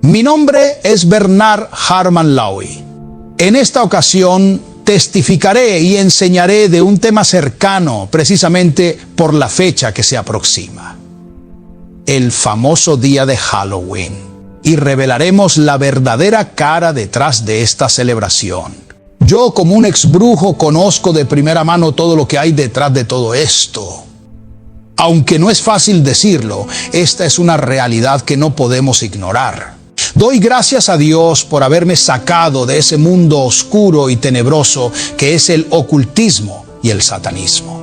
Mi nombre es Bernard Harman Lowy. En esta ocasión testificaré y enseñaré de un tema cercano, precisamente por la fecha que se aproxima. El famoso día de Halloween. Y revelaremos la verdadera cara detrás de esta celebración. Yo, como un exbrujo, conozco de primera mano todo lo que hay detrás de todo esto. Aunque no es fácil decirlo, esta es una realidad que no podemos ignorar. Doy gracias a Dios por haberme sacado de ese mundo oscuro y tenebroso que es el ocultismo y el satanismo.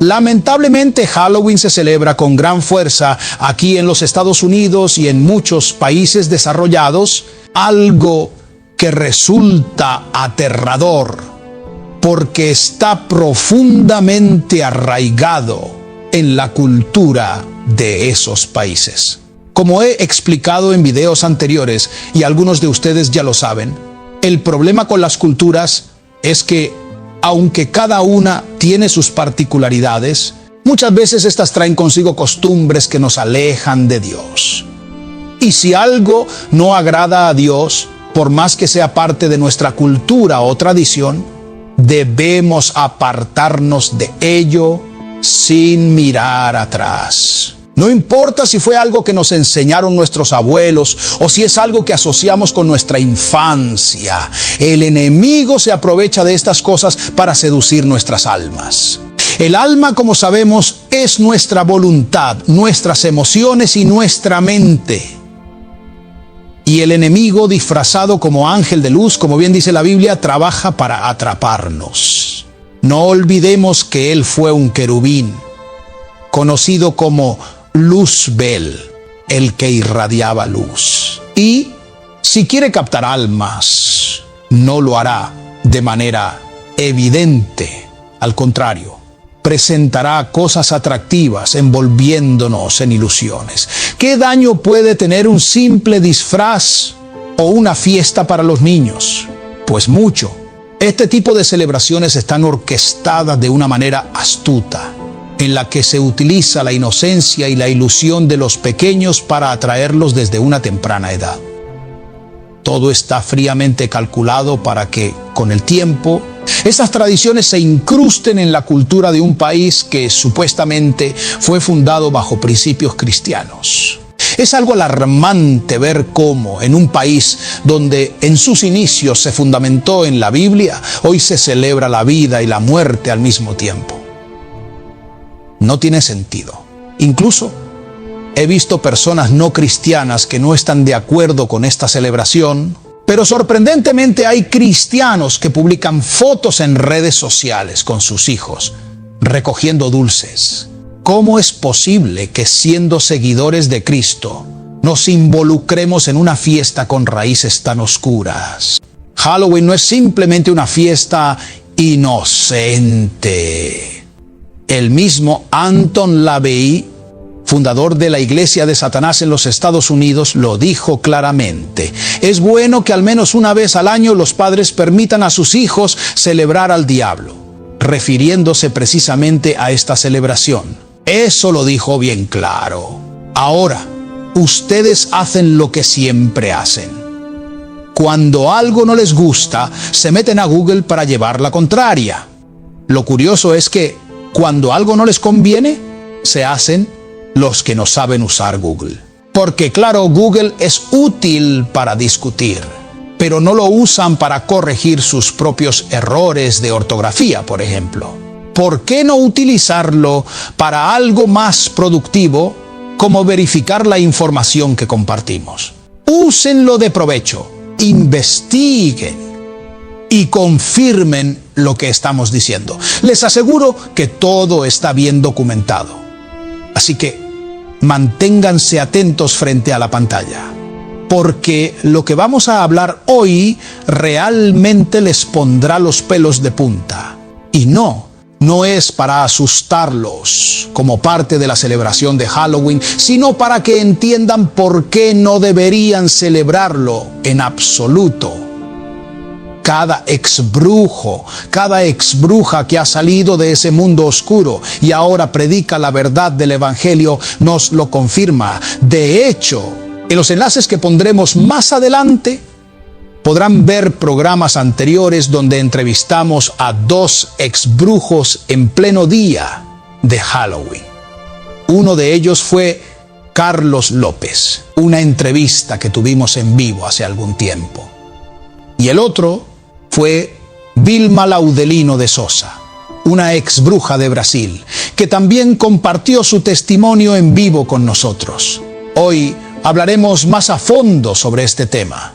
Lamentablemente, Halloween se celebra con gran fuerza aquí en los Estados Unidos y en muchos países desarrollados, algo que resulta aterrador porque está profundamente arraigado en la cultura de esos países. Como he explicado en videos anteriores, y algunos de ustedes ya lo saben, el problema con las culturas es que, aunque cada una tiene sus particularidades, muchas veces estas traen consigo costumbres que nos alejan de Dios. Y si algo no agrada a Dios, por más que sea parte de nuestra cultura o tradición, debemos apartarnos de ello sin mirar atrás. No importa si fue algo que nos enseñaron nuestros abuelos o si es algo que asociamos con nuestra infancia. El enemigo se aprovecha de estas cosas para seducir nuestras almas. El alma, como sabemos, es nuestra voluntad, nuestras emociones y nuestra mente. Y el enemigo, disfrazado como ángel de luz, como bien dice la Biblia, trabaja para atraparnos. No olvidemos que él fue un querubín, conocido como Luzbel, el que irradiaba luz. Y si quiere captar almas, no lo hará de manera evidente. Al contrario, presentará cosas atractivas envolviéndonos en ilusiones. ¿Qué daño puede tener un simple disfraz o una fiesta para los niños? Pues mucho. Este tipo de celebraciones están orquestadas de una manera astuta, en la que se utiliza la inocencia y la ilusión de los pequeños para atraerlos desde una temprana edad. Todo está fríamente calculado para que, con el tiempo, esas tradiciones se incrusten en la cultura de un país que supuestamente fue fundado bajo principios cristianos. Es algo alarmante ver cómo en un país donde en sus inicios se fundamentó en la Biblia, hoy se celebra la vida y la muerte al mismo tiempo. No tiene sentido. Incluso he visto personas no cristianas que no están de acuerdo con esta celebración, pero sorprendentemente hay cristianos que publican fotos en redes sociales con sus hijos, recogiendo dulces. ¿Cómo es posible que, siendo seguidores de Cristo, nos involucremos en una fiesta con raíces tan oscuras? Halloween no es simplemente una fiesta inocente. El mismo Anton LaVey, fundador de la Iglesia de Satanás en los Estados Unidos, lo dijo claramente. Es bueno que al menos una vez al año los padres permitan a sus hijos celebrar al diablo, refiriéndose precisamente a esta celebración. Eso lo dijo bien claro. Ahora, ustedes hacen lo que siempre hacen. Cuando algo no les gusta, se meten a Google para llevar la contraria. Lo curioso es que cuando algo no les conviene, se hacen los que no saben usar Google. Porque claro, Google es útil para discutir, pero no lo usan para corregir sus propios errores de ortografía, por ejemplo. ¿Por qué no utilizarlo para algo más productivo, como verificar la información que compartimos? Úsenlo de provecho, investiguen y confirmen lo que estamos diciendo. Les aseguro que todo está bien documentado. Así que manténganse atentos frente a la pantalla, porque lo que vamos a hablar hoy realmente les pondrá los pelos de punta. Y no es para asustarlos como parte de la celebración de Halloween, sino para que entiendan por qué no deberían celebrarlo en absoluto. Cada exbrujo, cada exbruja que ha salido de ese mundo oscuro y ahora predica la verdad del Evangelio nos lo confirma. De hecho, En los enlaces que pondremos más adelante, podrán ver programas anteriores donde entrevistamos a 2 exbrujos en pleno día de Halloween. Uno de ellos fue Carlos López, una entrevista que tuvimos en vivo hace algún tiempo. Y el otro fue Vilma Laudelino de Sosa, una exbruja de Brasil, que también compartió su testimonio en vivo con nosotros. Hoy hablaremos más a fondo sobre este tema.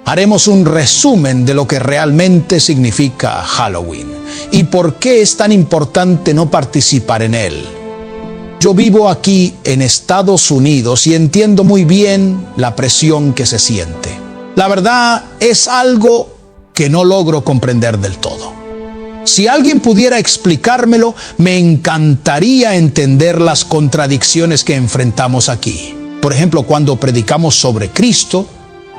Haremos un resumen de lo que realmente significa Halloween y por qué es tan importante no participar en él. Yo vivo aquí en Estados Unidos y entiendo muy bien la presión que se siente. La verdad es algo que no logro comprender del todo. Si alguien pudiera explicármelo, me encantaría entender las contradicciones que enfrentamos aquí. Por ejemplo, cuando predicamos sobre Cristo,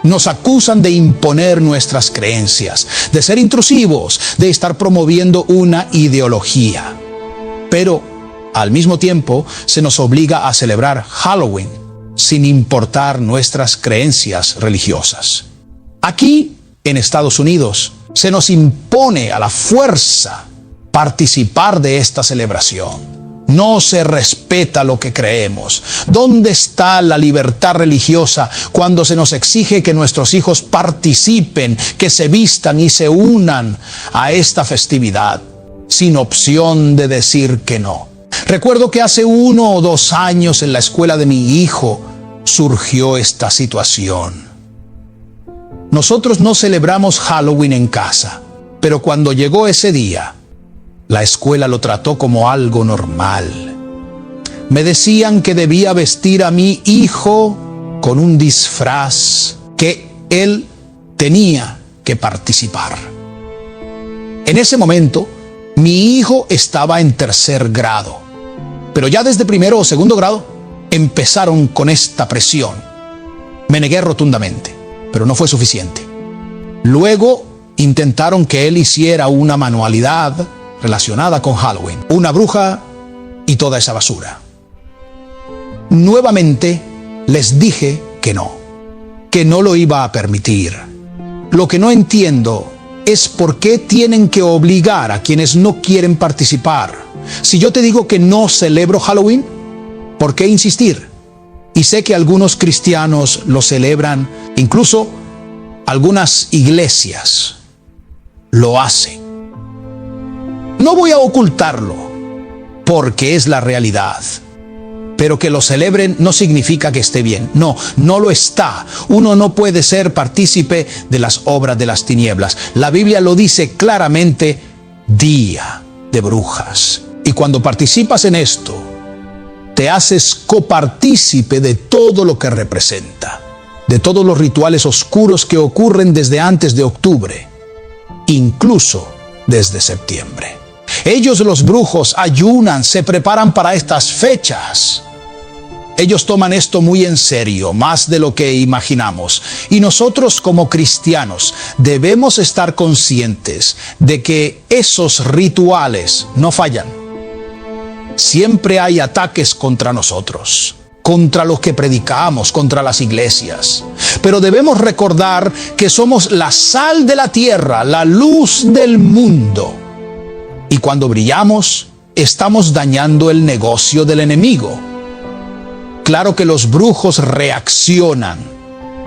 nos acusan de imponer nuestras creencias, de ser intrusivos, de estar promoviendo una ideología. Pero, al mismo tiempo, se nos obliga a celebrar Halloween, sin importar nuestras creencias religiosas. Aquí, en Estados Unidos, se nos impone a la fuerza participar de esta celebración. No se respeta lo que creemos. ¿Dónde está la libertad religiosa cuando se nos exige que nuestros hijos participen, que se vistan y se unan a esta festividad, sin opción de decir que no? Recuerdo que hace 1 o 2 años en la escuela de mi hijo surgió esta situación. Nosotros no celebramos Halloween en casa, pero cuando llegó ese día, la escuela lo trató como algo normal. Me decían que debía vestir a mi hijo con un disfraz, que él tenía que participar. En ese momento, mi hijo estaba en 3er grado, pero ya desde 1º o 2º grado empezaron con esta presión. Me negué rotundamente, pero no fue suficiente. Luego intentaron que él hiciera una manualidad relacionada con Halloween, una bruja y toda esa basura. Nuevamente les dije que no lo iba a permitir. Lo que no entiendo es por qué tienen que obligar a quienes no quieren participar. Si yo te digo que no celebro Halloween, ¿por qué insistir? Y sé que algunos cristianos lo celebran, incluso algunas iglesias lo hacen. No voy a ocultarlo, porque es la realidad. Pero que lo celebren no significa que esté bien. No, no lo está. Uno no puede ser partícipe de las obras de las tinieblas. La Biblia lo dice claramente, día de brujas. Y cuando participas en esto, te haces copartícipe de todo lo que representa, de todos los rituales oscuros que ocurren desde antes de octubre, incluso desde septiembre. Ellos, los brujos, ayunan, se preparan para estas fechas. Ellos toman esto muy en serio, más de lo que imaginamos. Y nosotros como cristianos debemos estar conscientes de que esos rituales no fallan. Siempre hay ataques contra nosotros, contra los que predicamos, contra las iglesias. Pero debemos recordar que somos la sal de la tierra, la luz del mundo. Y cuando brillamos, estamos dañando el negocio del enemigo. Claro que los brujos reaccionan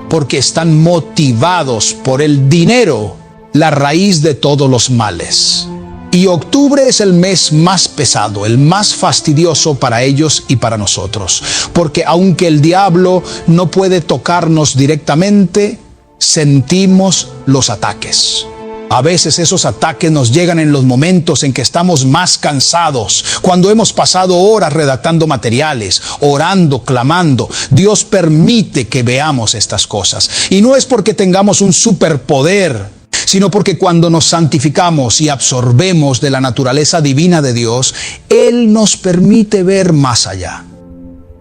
porque están motivados por el dinero, la raíz de todos los males. Y octubre es el mes más pesado, el más fastidioso para ellos y para nosotros. Porque aunque el diablo no puede tocarnos directamente, sentimos los ataques. A veces esos ataques nos llegan en los momentos en que estamos más cansados, cuando hemos pasado horas redactando materiales, orando, clamando. Dios permite que veamos estas cosas. Y no es porque tengamos un superpoder, sino porque cuando nos santificamos y absorbemos de la naturaleza divina de Dios, Él nos permite ver más allá.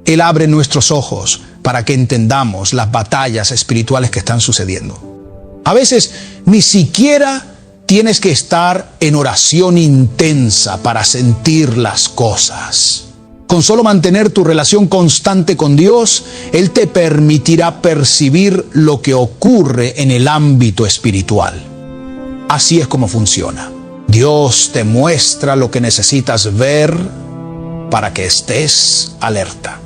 Él abre nuestros ojos para que entendamos las batallas espirituales que están sucediendo. A veces ni siquiera tienes que estar en oración intensa para sentir las cosas. Con solo mantener tu relación constante con Dios, Él te permitirá percibir lo que ocurre en el ámbito espiritual. Así es como funciona. Dios te muestra lo que necesitas ver para que estés alerta.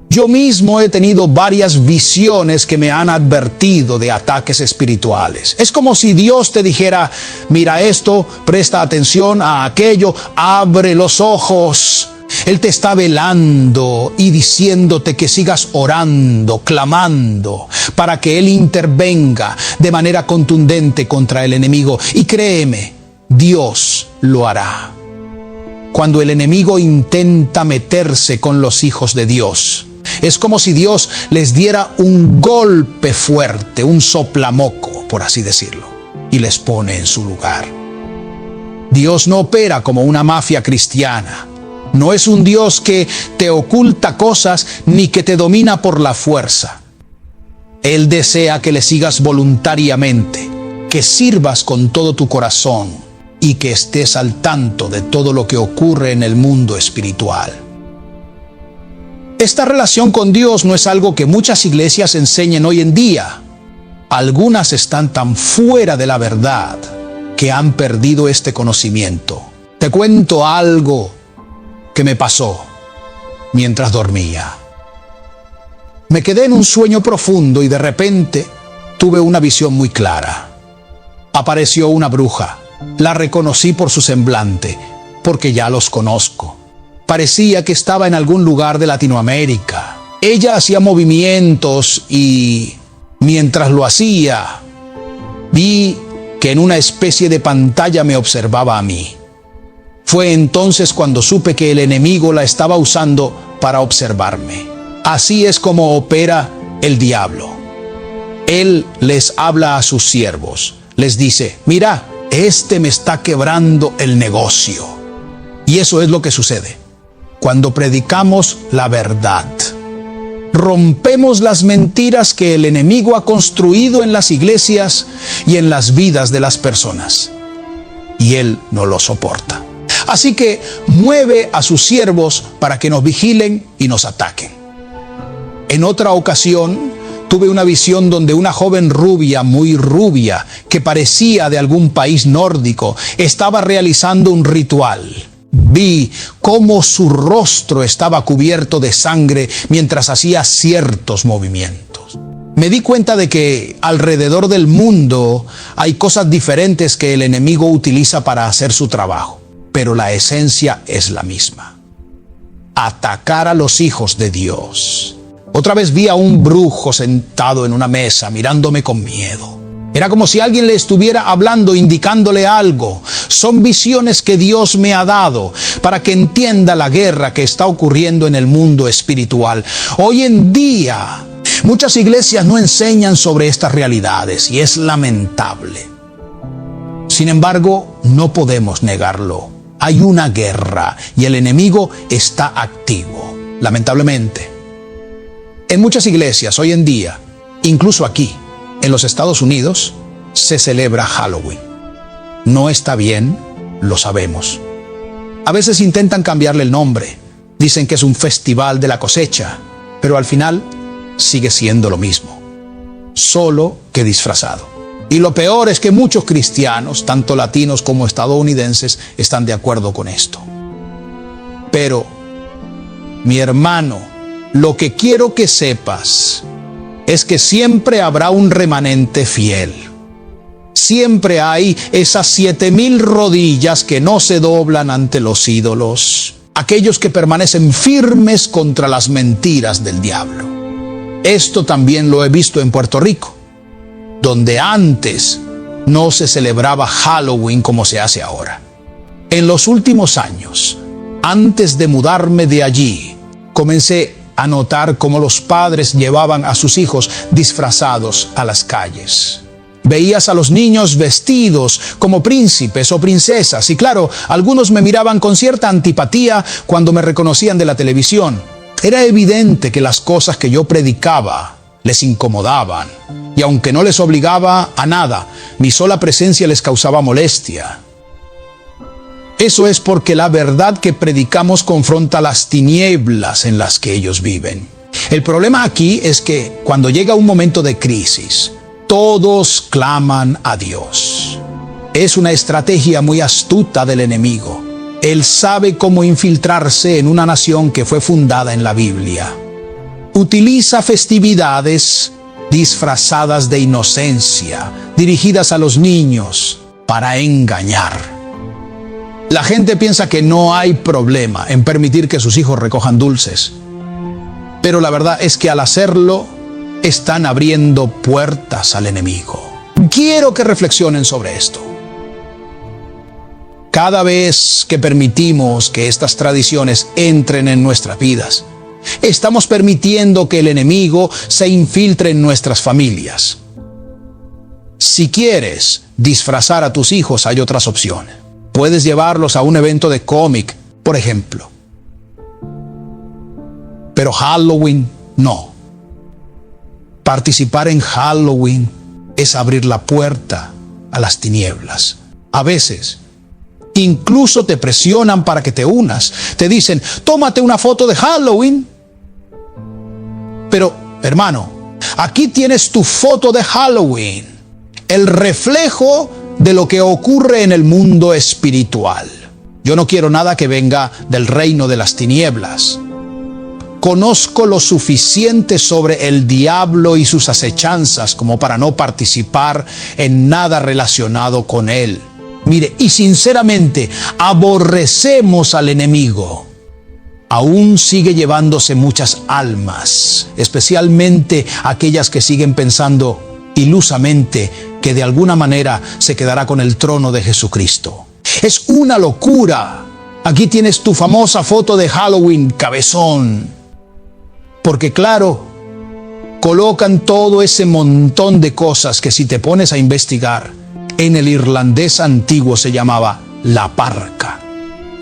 Yo mismo he tenido varias visiones que me han advertido de ataques espirituales. Es como si Dios te dijera: mira esto, presta atención a aquello, abre los ojos. Él te está velando y diciéndote que sigas orando, clamando, para que Él intervenga de manera contundente contra el enemigo. Y créeme, Dios lo hará. Cuando el enemigo intenta meterse con los hijos de Dios, es como si Dios les diera un golpe fuerte, un soplamoco, por así decirlo, y les pone en su lugar. Dios no opera como una mafia cristiana. No es un Dios que te oculta cosas ni que te domina por la fuerza. Él desea que le sigas voluntariamente, que sirvas con todo tu corazón y que estés al tanto de todo lo que ocurre en el mundo espiritual. Esta relación con Dios no es algo que muchas iglesias enseñen hoy en día. Algunas están tan fuera de la verdad que han perdido este conocimiento. Te cuento algo que me pasó mientras dormía. Me quedé en un sueño profundo y de repente tuve una visión muy clara. Apareció una bruja. La reconocí por su semblante, porque ya los conozco. Parecía que estaba en algún lugar de Latinoamérica. Ella hacía movimientos y mientras lo hacía, vi que en una especie de pantalla me observaba a mí. Fue entonces cuando supe que el enemigo la estaba usando para observarme. Así es como opera el diablo. Él les habla a sus siervos. Les dice: mira, este me está quebrando el negocio. Y eso es lo que sucede cuando predicamos la verdad. Rompemos las mentiras que el enemigo ha construido en las iglesias y en las vidas de las personas. Y él no lo soporta. Así que mueve a sus siervos para que nos vigilen y nos ataquen. En otra ocasión, tuve una visión donde una joven rubia, muy rubia, que parecía de algún país nórdico, estaba realizando un ritual. Vi cómo su rostro estaba cubierto de sangre mientras hacía ciertos movimientos. Me di cuenta de que alrededor del mundo hay cosas diferentes que el enemigo utiliza para hacer su trabajo, pero la esencia es la misma: atacar a los hijos de Dios. Otra vez vi a un brujo sentado en una mesa mirándome con miedo. Era como si alguien le estuviera hablando, indicándole algo. Son visiones que Dios me ha dado para que entienda la guerra que está ocurriendo en el mundo espiritual. Hoy en día, muchas iglesias no enseñan sobre estas realidades y es lamentable. Sin embargo, no podemos negarlo. Hay una guerra y el enemigo está activo, lamentablemente. En muchas iglesias hoy en día, incluso aquí, en los Estados Unidos, se celebra Halloween. No está bien, lo sabemos. A veces intentan cambiarle el nombre. Dicen que es un festival de la cosecha, pero al final sigue siendo lo mismo, solo que disfrazado. Y lo peor es que muchos cristianos, tanto latinos como estadounidenses, están de acuerdo con esto. Pero, mi hermano, lo que quiero que sepas es que siempre habrá un remanente fiel. Siempre hay esas 7,000 rodillas que no se doblan ante los ídolos, aquellos que permanecen firmes contra las mentiras del diablo. Esto también lo he visto en Puerto Rico, donde antes no se celebraba Halloween como se hace ahora. En los últimos años, antes de mudarme de allí, comencé a notar cómo los padres llevaban a sus hijos disfrazados a las calles. Veías a los niños vestidos como príncipes o princesas y claro, algunos me miraban con cierta antipatía cuando me reconocían de la televisión. Era evidente que las cosas que yo predicaba les incomodaban y aunque no les obligaba a nada, mi sola presencia les causaba molestia. Eso es porque la verdad que predicamos confronta las tinieblas en las que ellos viven. El problema aquí es que cuando llega un momento de crisis, todos claman a Dios. Es una estrategia muy astuta del enemigo. Él sabe cómo infiltrarse en una nación que fue fundada en la Biblia. Utiliza festividades disfrazadas de inocencia, dirigidas a los niños, para engañar. La gente piensa que no hay problema en permitir que sus hijos recojan dulces. Pero la verdad es que al hacerlo, están abriendo puertas al enemigo. Quiero que reflexionen sobre esto. Cada vez que permitimos que estas tradiciones entren en nuestras vidas, estamos permitiendo que el enemigo se infiltre en nuestras familias. Si quieres disfrazar a tus hijos, hay otras opciones. Puedes llevarlos a un evento de cómic, por ejemplo. Pero Halloween, no. Participar en Halloween es abrir la puerta a las tinieblas. A veces, incluso te presionan para que te unas. Te dicen, tómate una foto de Halloween. Pero, hermano, aquí tienes tu foto de Halloween, el reflejo de lo que ocurre en el mundo espiritual. Yo no quiero nada que venga del reino de las tinieblas. Conozco lo suficiente sobre el diablo y sus acechanzas como para no participar en nada relacionado con él. Mire, y sinceramente, aborrecemos al enemigo. Aún sigue llevándose muchas almas, especialmente aquellas que siguen pensando ilusamente que de alguna manera se quedará con el trono de Jesucristo. Es una locura. Aquí tienes tu famosa foto de Halloween, cabezón. Porque claro, colocan todo ese montón de cosas que si te pones a investigar, en el irlandés antiguo se llamaba la parca,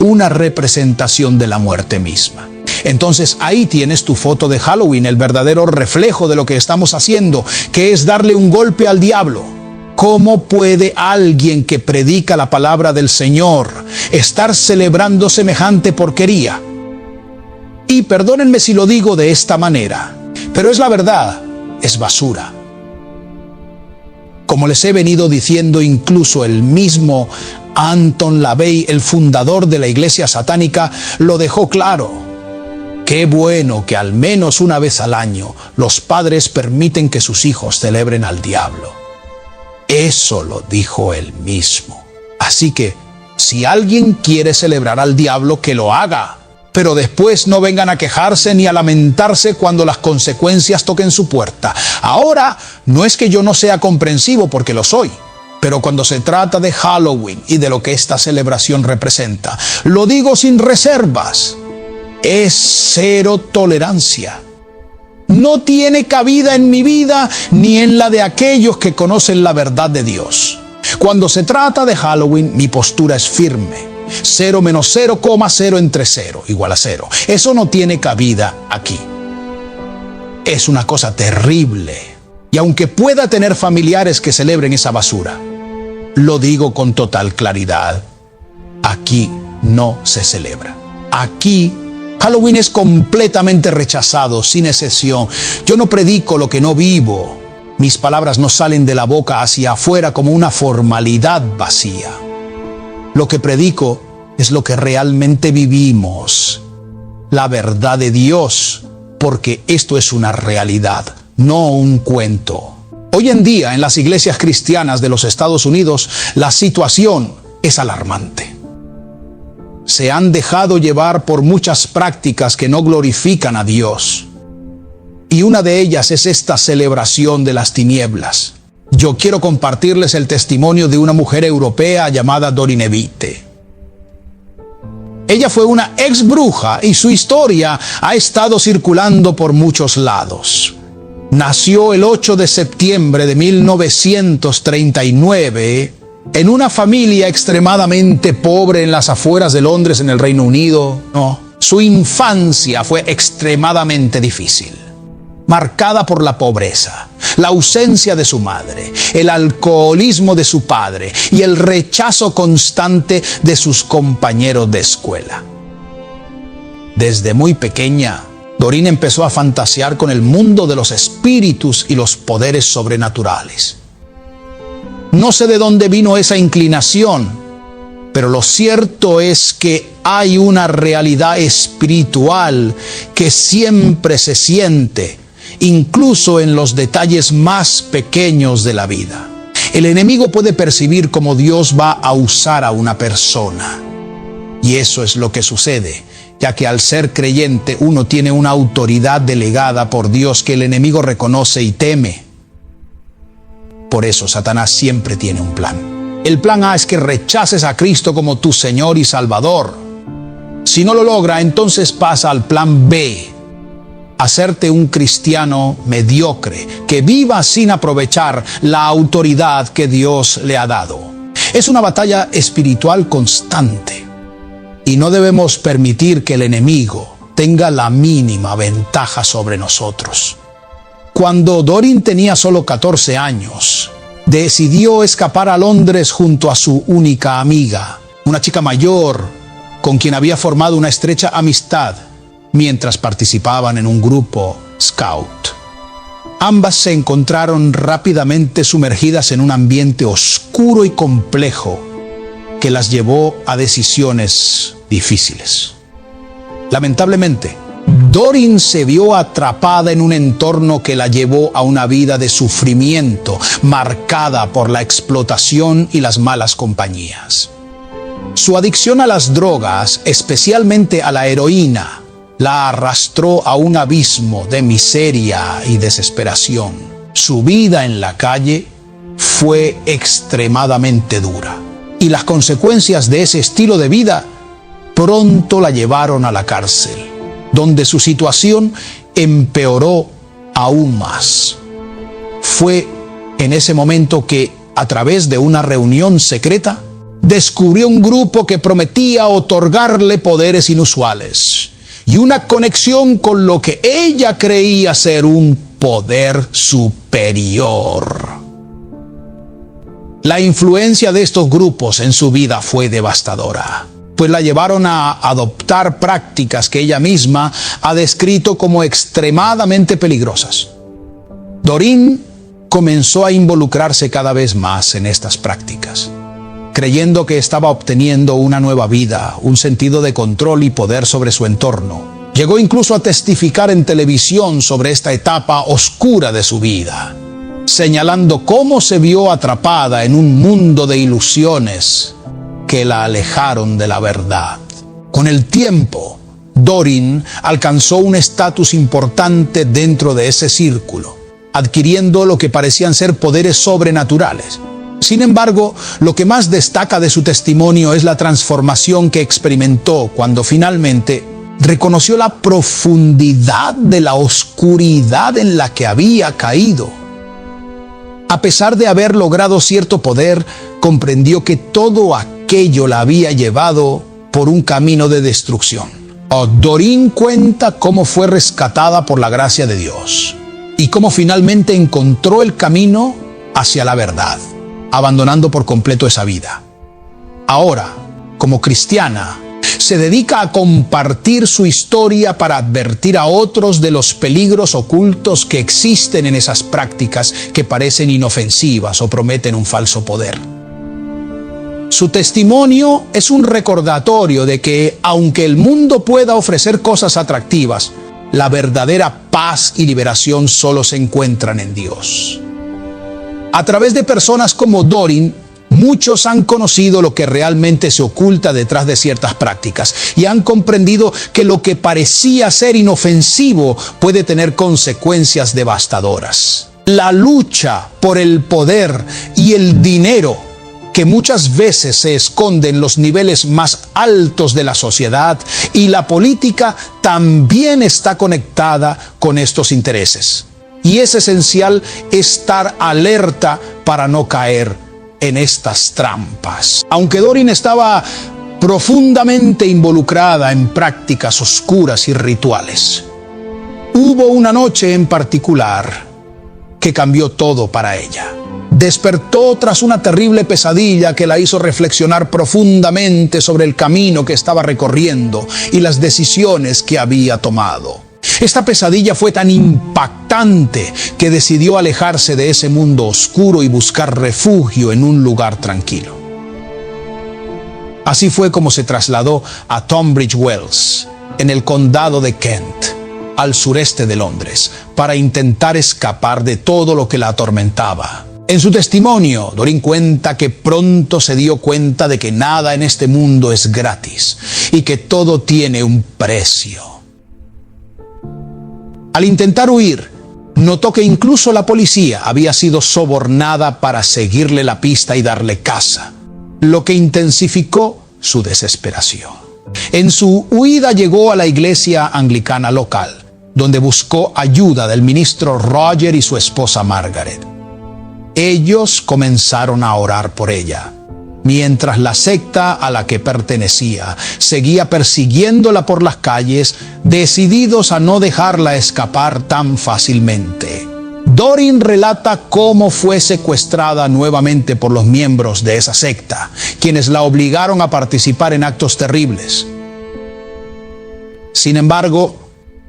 una representación de la muerte misma. Entonces ahí tienes tu foto de Halloween, el verdadero reflejo de lo que estamos haciendo, que es darle un golpe al diablo. ¿Cómo puede alguien que predica la palabra del Señor estar celebrando semejante porquería? Y perdónenme si lo digo de esta manera, pero es la verdad, es basura. Como les he venido diciendo, incluso el mismo Anton LaVey, el fundador de la iglesia satánica, lo dejó claro. Qué bueno que al menos una vez al año los padres permiten que sus hijos celebren al diablo. Eso lo dijo él mismo. Así que, si alguien quiere celebrar al diablo, que lo haga. Pero después no vengan a quejarse ni a lamentarse cuando las consecuencias toquen su puerta. Ahora, no es que yo no sea comprensivo, porque lo soy. Pero cuando se trata de Halloween y de lo que esta celebración representa, lo digo sin reservas. Es cero tolerancia. No tiene cabida en mi vida ni en la de aquellos que conocen la verdad de Dios. Cuando se trata de Halloween, mi postura es firme. 0 menos 0,0 entre 0 igual a 0. Eso no tiene cabida aquí. Es una cosa terrible. Y aunque pueda tener familiares que celebren esa basura, lo digo con total claridad. Aquí no se celebra. Aquí Halloween es completamente rechazado, sin excepción. Yo no predico lo que no vivo. Mis palabras no salen de la boca hacia afuera como una formalidad vacía. Lo que predico es lo que realmente vivimos, la verdad de Dios, porque esto es una realidad, no un cuento. Hoy en día, en las iglesias cristianas de los Estados Unidos, la situación es alarmante. Se han dejado llevar por muchas prácticas que no glorifican a Dios. Y una de ellas es esta celebración de las tinieblas. Yo quiero compartirles el testimonio de una mujer europea llamada Dorine Vite. Ella fue una ex bruja y su historia ha estado circulando por muchos lados. Nació el 8 de septiembre de 1939 en una familia extremadamente pobre en las afueras de Londres, en el Reino Unido. No, su infancia fue extremadamente difícil, marcada por la pobreza. la ausencia de su madre, el alcoholismo de su padre y el rechazo constante de sus compañeros de escuela. Desde muy pequeña, Doreen empezó a fantasear con el mundo de los espíritus y los poderes sobrenaturales. No sé de dónde vino esa inclinación, pero lo cierto es que hay una realidad espiritual que siempre se siente, incluso en los detalles más pequeños de la vida. El enemigo puede percibir cómo Dios va a usar a una persona. Y eso es lo que sucede, ya que al ser creyente uno tiene una autoridad delegada por Dios que el enemigo reconoce y teme. Por eso Satanás siempre tiene un plan. El plan A es que rechaces a Cristo como tu Señor y Salvador. Si no lo logra, entonces pasa al plan B: hacerte un cristiano mediocre, que viva sin aprovechar la autoridad que Dios le ha dado. Es una batalla espiritual constante y no debemos permitir que el enemigo tenga la mínima ventaja sobre nosotros. Cuando Doreen tenía solo 14 años, decidió escapar a Londres junto a su única amiga, una chica mayor con quien había formado una estrecha amistad mientras participaban en un grupo scout. Ambas se encontraron rápidamente sumergidas en un ambiente oscuro y complejo que las llevó a decisiones difíciles. Lamentablemente, Doreen se vio atrapada en un entorno que la llevó a una vida de sufrimiento, marcada por la explotación y las malas compañías. Su adicción a las drogas, especialmente a la heroína, la arrastró a un abismo de miseria y desesperación. Su vida en la calle fue extremadamente dura, y las consecuencias de ese estilo de vida pronto la llevaron a la cárcel, donde su situación empeoró aún más. Fue en ese momento que, a través de una reunión secreta, descubrió un grupo que prometía otorgarle poderes inusuales y una conexión con lo que ella creía ser un poder superior. La influencia de estos grupos en su vida fue devastadora, pues la llevaron a adoptar prácticas que ella misma ha descrito como extremadamente peligrosas. Doreen comenzó a involucrarse cada vez más en estas prácticas, creyendo que estaba obteniendo una nueva vida, un sentido de control y poder sobre su entorno. Llegó incluso a testificar en televisión sobre esta etapa oscura de su vida, señalando cómo se vio atrapada en un mundo de ilusiones que la alejaron de la verdad. Con el tiempo, Doreen alcanzó un estatus importante dentro de ese círculo, adquiriendo lo que parecían ser poderes sobrenaturales. Sin embargo, lo que más destaca de su testimonio es la transformación que experimentó cuando finalmente reconoció la profundidad de la oscuridad en la que había caído. A pesar de haber logrado cierto poder, comprendió que todo aquello la había llevado por un camino de destrucción. Doreen cuenta cómo fue rescatada por la gracia de Dios y cómo finalmente encontró el camino hacia la verdad, abandonando por completo esa vida. Ahora, como cristiana, se dedica a compartir su historia para advertir a otros de los peligros ocultos que existen en esas prácticas que parecen inofensivas o prometen un falso poder. Su testimonio es un recordatorio de que, aunque el mundo pueda ofrecer cosas atractivas, la verdadera paz y liberación solo se encuentran en Dios. A través de personas como Doreen, muchos han conocido lo que realmente se oculta detrás de ciertas prácticas y han comprendido que lo que parecía ser inofensivo puede tener consecuencias devastadoras. La lucha por el poder y el dinero, que muchas veces se esconde en los niveles más altos de la sociedad, y la política también está conectada con estos intereses. Y es esencial estar alerta para no caer en estas trampas. Aunque Doreen estaba profundamente involucrada en prácticas oscuras y rituales, hubo una noche en particular que cambió todo para ella. Despertó tras una terrible pesadilla que la hizo reflexionar profundamente sobre el camino que estaba recorriendo y las decisiones que había tomado. Esta pesadilla fue tan impactante que decidió alejarse de ese mundo oscuro y buscar refugio en un lugar tranquilo. Así fue como se trasladó a Tunbridge Wells, en el condado de Kent, al sureste de Londres, para intentar escapar de todo lo que la atormentaba. En su testimonio, Doreen cuenta que pronto se dio cuenta de que nada en este mundo es gratis y que todo tiene un precio. Al intentar huir, notó que incluso la policía había sido sobornada para seguirle la pista y darle caza, lo que intensificó su desesperación. En su huida llegó a la iglesia anglicana local, donde buscó ayuda del ministro Roger y su esposa Margaret. Ellos comenzaron a orar por ella, mientras la secta a la que pertenecía seguía persiguiéndola por las calles, decididos a no dejarla escapar tan fácilmente. Doreen relata cómo fue secuestrada nuevamente por los miembros de esa secta, quienes la obligaron a participar en actos terribles. Sin embargo,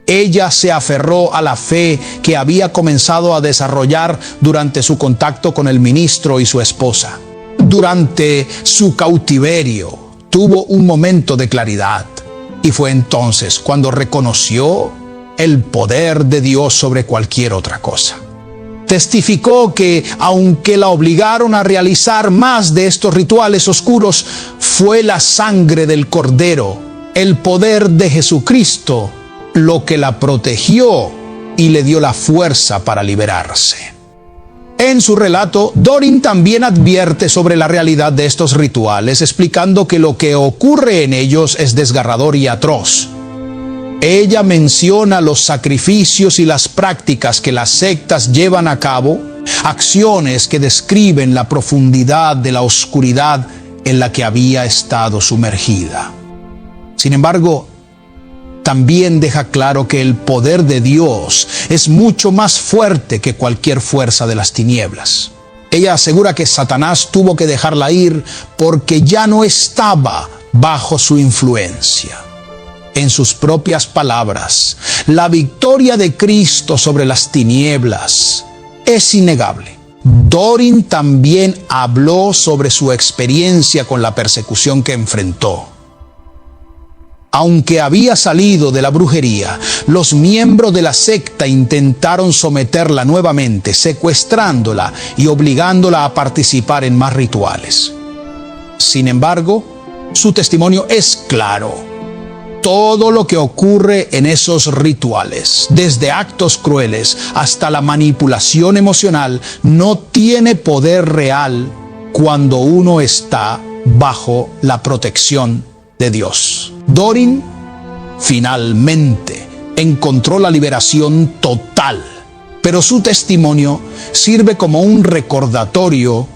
ella se aferró a la fe que había comenzado a desarrollar durante su contacto con el ministro y su esposa. Durante su cautiverio, tuvo un momento de claridad, y fue entonces cuando reconoció el poder de Dios sobre cualquier otra cosa. Testificó que, aunque la obligaron a realizar más de estos rituales oscuros, fue la sangre del Cordero, el poder de Jesucristo, lo que la protegió y le dio la fuerza para liberarse. En su relato, Doreen también advierte sobre la realidad de estos rituales, explicando que lo que ocurre en ellos es desgarrador y atroz. Ella menciona los sacrificios y las prácticas que las sectas llevan a cabo, acciones que describen la profundidad de la oscuridad en la que había estado sumergida. Sin embargo, también deja claro que el poder de Dios es mucho más fuerte que cualquier fuerza de las tinieblas. Ella asegura que Satanás tuvo que dejarla ir porque ya no estaba bajo su influencia. En sus propias palabras, la victoria de Cristo sobre las tinieblas es innegable. Doreen también habló sobre su experiencia con la persecución que enfrentó. Aunque había salido de la brujería, los miembros de la secta intentaron someterla nuevamente, secuestrándola y obligándola a participar en más rituales. Sin embargo, su testimonio es claro. Todo lo que ocurre en esos rituales, desde actos crueles hasta la manipulación emocional, no tiene poder real cuando uno está bajo la protección de Dios. Doreen finalmente encontró la liberación total, pero su testimonio sirve como un recordatorio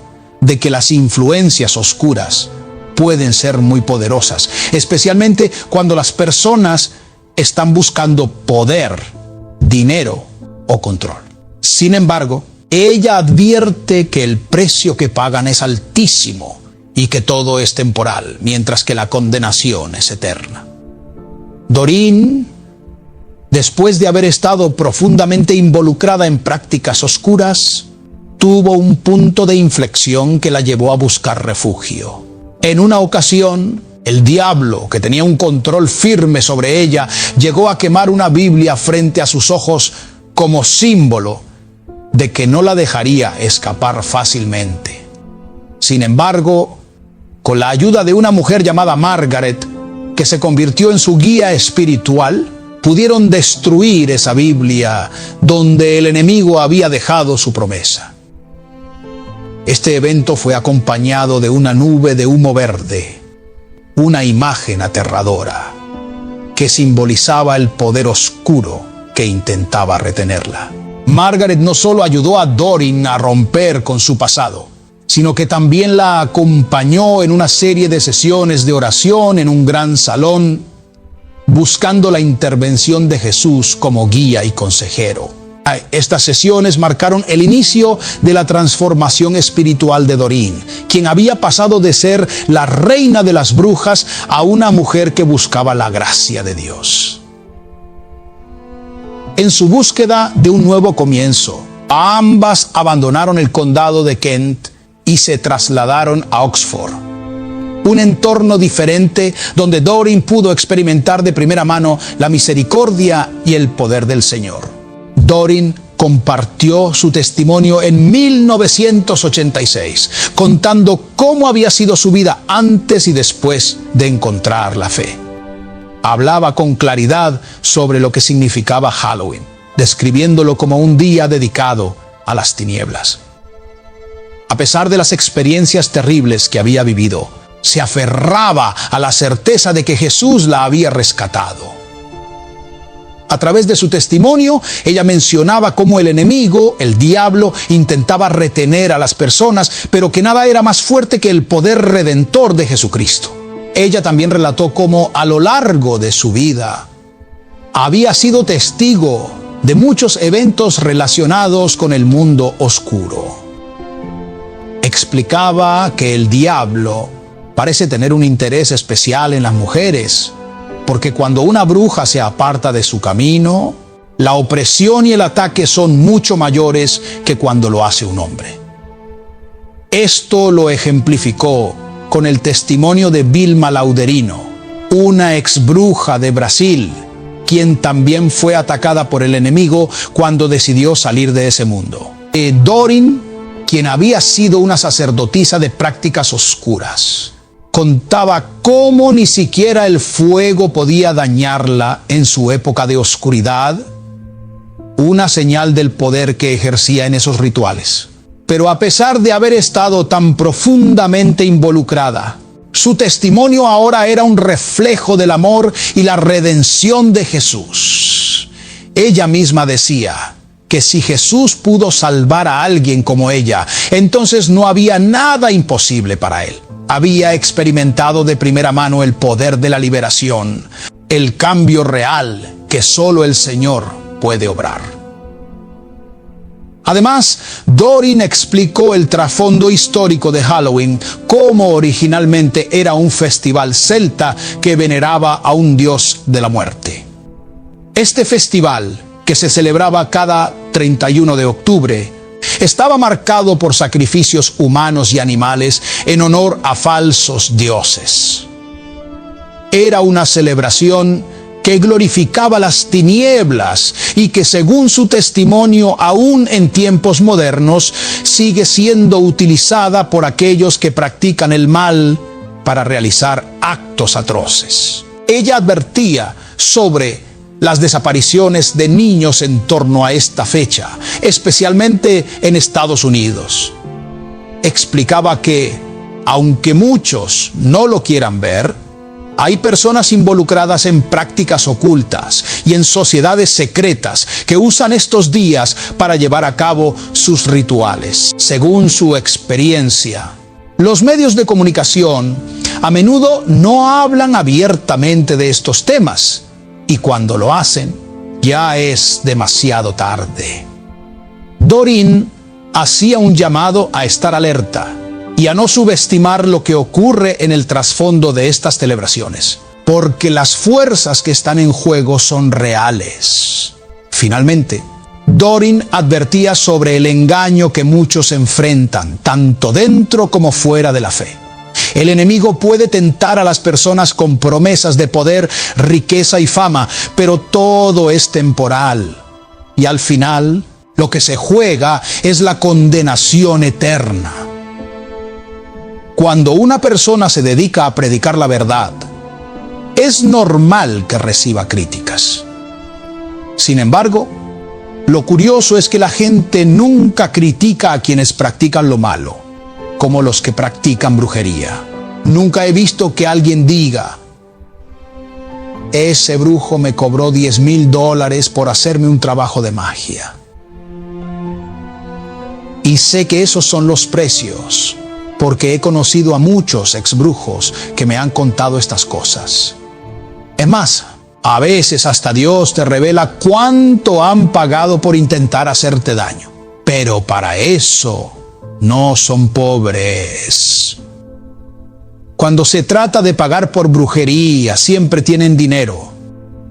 de que las influencias oscuras pueden ser muy poderosas, especialmente cuando las personas están buscando poder, dinero o control. Sin embargo, ella advierte que el precio que pagan es altísimo y que todo es temporal, mientras que la condenación es eterna. Doreen, después de haber estado profundamente involucrada en prácticas oscuras, tuvo un punto de inflexión que la llevó a buscar refugio. En una ocasión, el diablo, que tenía un control firme sobre ella, llegó a quemar una Biblia frente a sus ojos como símbolo de que no la dejaría escapar fácilmente. Sin embargo, con la ayuda de una mujer llamada Margaret, que se convirtió en su guía espiritual, pudieron destruir esa Biblia donde el enemigo había dejado su promesa. Este evento fue acompañado de una nube de humo verde, una imagen aterradora que simbolizaba el poder oscuro que intentaba retenerla. Margaret no solo ayudó a Doreen a romper con su pasado, sino que también la acompañó en una serie de sesiones de oración en un gran salón, buscando la intervención de Jesús como guía y consejero. Estas sesiones marcaron el inicio de la transformación espiritual de Doreen, quien había pasado de ser la reina de las brujas a una mujer que buscaba la gracia de Dios. En su búsqueda de un nuevo comienzo, ambas abandonaron el condado de Kent y se trasladaron a Oxford, un entorno diferente donde Doreen pudo experimentar de primera mano la misericordia y el poder del Señor. Doreen compartió su testimonio en 1986, contando cómo había sido su vida antes y después de encontrar la fe. Hablaba con claridad sobre lo que significaba Halloween, describiéndolo como un día dedicado a las tinieblas. A pesar de las experiencias terribles que había vivido, se aferraba a la certeza de que Jesús la había rescatado. A través de su testimonio, ella mencionaba cómo el enemigo, el diablo, intentaba retener a las personas, pero que nada era más fuerte que el poder redentor de Jesucristo. Ella también relató cómo a lo largo de su vida había sido testigo de muchos eventos relacionados con el mundo oscuro. Explicaba que el diablo parece tener un interés especial en las mujeres, porque cuando una bruja se aparta de su camino, la opresión y el ataque son mucho mayores que cuando lo hace un hombre. Esto lo ejemplificó con el testimonio de Vilma Lauderino, una ex bruja de Brasil, quien también fue atacada por el enemigo cuando decidió salir de ese mundo. Doreen, quien había sido una sacerdotisa de prácticas oscuras, contaba cómo ni siquiera el fuego podía dañarla en su época de oscuridad, una señal del poder que ejercía en esos rituales. Pero a pesar de haber estado tan profundamente involucrada, su testimonio ahora era un reflejo del amor y la redención de Jesús. Ella misma decía que si Jesús pudo salvar a alguien como ella, entonces no había nada imposible para él. Había experimentado de primera mano el poder de la liberación, el cambio real que solo el Señor puede obrar. Además, Doreen explicó el trasfondo histórico de Halloween, cómo originalmente era un festival celta que veneraba a un dios de la muerte. Este festival, que se celebraba cada 31 de octubre, estaba marcado por sacrificios humanos y animales en honor a falsos dioses. Era una celebración que glorificaba las tinieblas y que, según su testimonio, aún en tiempos modernos, sigue siendo utilizada por aquellos que practican el mal para realizar actos atroces. Ella advertía sobre las desapariciones de niños en torno a esta fecha, especialmente en Estados Unidos. Explicaba que, aunque muchos no lo quieran ver, hay personas involucradas en prácticas ocultas y en sociedades secretas que usan estos días para llevar a cabo sus rituales. Según su experiencia, los medios de comunicación a menudo no hablan abiertamente de estos temas, y cuando lo hacen, ya es demasiado tarde. Doreen hacía un llamado a estar alerta y a no subestimar lo que ocurre en el trasfondo de estas celebraciones, porque las fuerzas que están en juego son reales. Finalmente, Doreen advertía sobre el engaño que muchos enfrentan, tanto dentro como fuera de la fe. El enemigo puede tentar a las personas con promesas de poder, riqueza y fama, pero todo es temporal. Y al final, lo que se juega es la condenación eterna. Cuando una persona se dedica a predicar la verdad, es normal que reciba críticas. Sin embargo, lo curioso es que la gente nunca critica a quienes practican lo malo, como los que practican brujería. Nunca he visto que alguien diga: ese brujo me cobró $10,000 por hacerme un trabajo de magia. Y sé que esos son los precios, porque he conocido a muchos exbrujos que me han contado estas cosas. Es más, A veces hasta Dios te revela cuánto han pagado por intentar hacerte daño. Pero para eso no son pobres. Cuando se trata de pagar por brujería, siempre tienen dinero,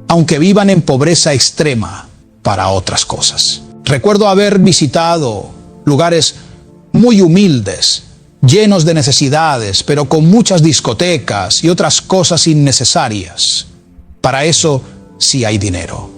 aunque vivan en pobreza extrema para otras cosas. Recuerdo haber visitado lugares muy humildes, llenos de necesidades, pero con muchas discotecas y otras cosas innecesarias. Para eso sí hay dinero,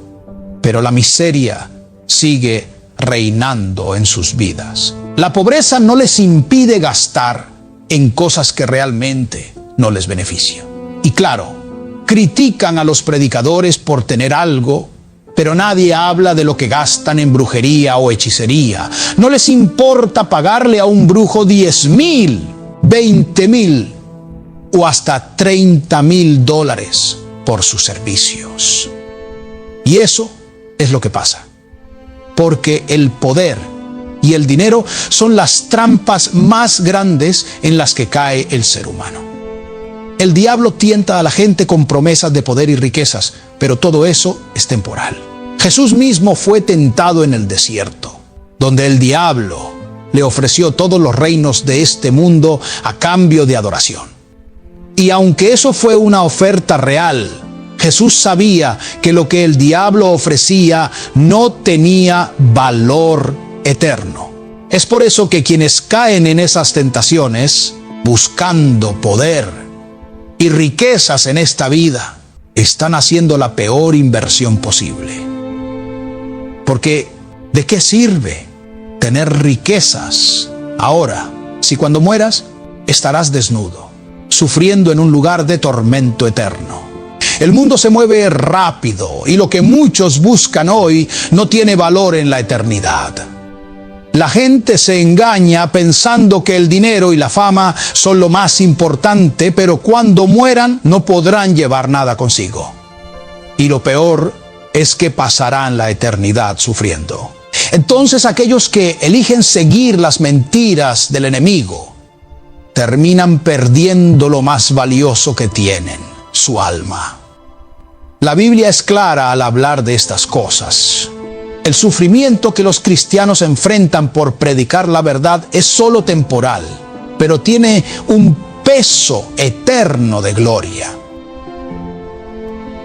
pero la miseria sigue reinando en sus vidas. La pobreza no les impide gastar en cosas que realmente no les benefician. Y claro, critican a los predicadores por tener algo, pero nadie habla de lo que gastan en brujería o hechicería. No les importa pagarle a un brujo 10,000, 20,000 o hasta $30,000 por sus servicios. Y eso es lo que pasa, porque el poder y el dinero son las trampas más grandes en las que cae el ser humano. El diablo tienta a la gente con promesas de poder y riquezas, pero todo eso es temporal. Jesús mismo fue tentado en el desierto, donde el diablo le ofreció todos los reinos de este mundo a cambio de adoración. Y aunque eso fue una oferta real, Jesús sabía que lo que el diablo ofrecía no tenía valor eterno. Es por eso que quienes caen en esas tentaciones, buscando poder y riquezas en esta vida, están haciendo la peor inversión posible. Porque, ¿de qué sirve tener riquezas ahora si cuando mueras estarás desnudo, sufriendo en un lugar de tormento eterno? El mundo se mueve rápido y lo que muchos buscan hoy no tiene valor en la eternidad. La gente se engaña pensando que el dinero y la fama son lo más importante, pero cuando mueran no podrán llevar nada consigo. Y lo peor es que pasarán la eternidad sufriendo. Entonces aquellos que eligen seguir las mentiras del enemigo terminan perdiendo lo más valioso que tienen, su alma. La Biblia es clara al hablar de estas cosas. El sufrimiento que los cristianos enfrentan por predicar la verdad es solo temporal, pero tiene un peso eterno de gloria.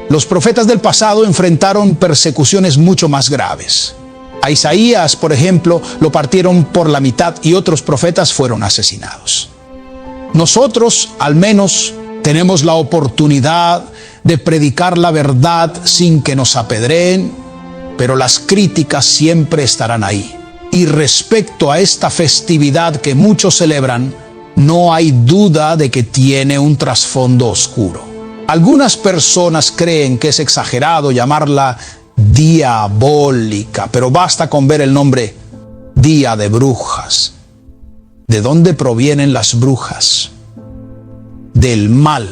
Los profetas del pasado enfrentaron persecuciones mucho más graves. A Isaías, por ejemplo, lo partieron por la mitad y otros profetas fueron asesinados. Nosotros, al menos, tenemos la oportunidad de predicar la verdad sin que nos apedreen, pero las críticas siempre estarán ahí. Y respecto a esta festividad que muchos celebran, no hay duda de que tiene un trasfondo oscuro. Algunas personas creen que es exagerado llamarla diabólica, pero basta con ver el nombre Día de Brujas. ¿De dónde provienen las brujas? Del mal.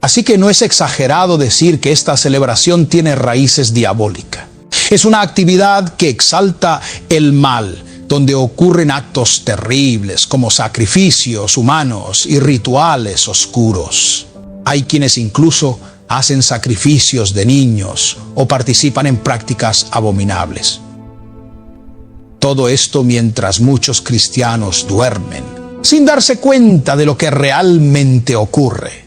Así que no es exagerado decir que esta celebración tiene raíces diabólicas. Es una actividad que exalta el mal, donde ocurren actos terribles como sacrificios humanos y rituales oscuros. Hay quienes incluso hacen sacrificios de niños o participan en prácticas abominables. Todo esto mientras muchos cristianos duermen, sin darse cuenta de lo que realmente ocurre.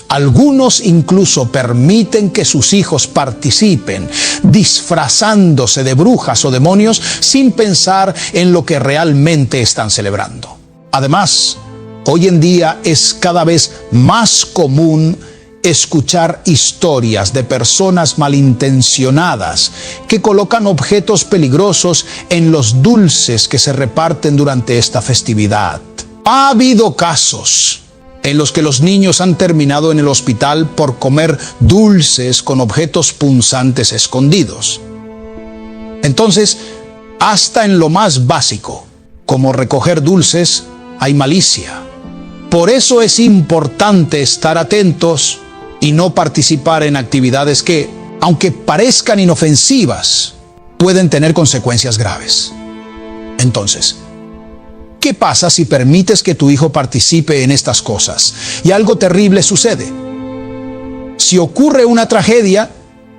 Algunos incluso permiten que sus hijos participen, disfrazándose de brujas o demonios sin pensar en lo que realmente están celebrando. Además, hoy en día es cada vez más común escuchar historias de personas malintencionadas que colocan objetos peligrosos en los dulces que se reparten durante esta festividad. Ha habido casos en los que los niños han terminado en el hospital por comer dulces con objetos punzantes escondidos. Entonces, hasta en lo más básico, como recoger dulces, hay malicia. Por eso es importante estar atentos y no participar en actividades que, aunque parezcan inofensivas, pueden tener consecuencias graves. Entonces, ¿qué pasa si permites que tu hijo participe en estas cosas y algo terrible sucede? Si ocurre una tragedia,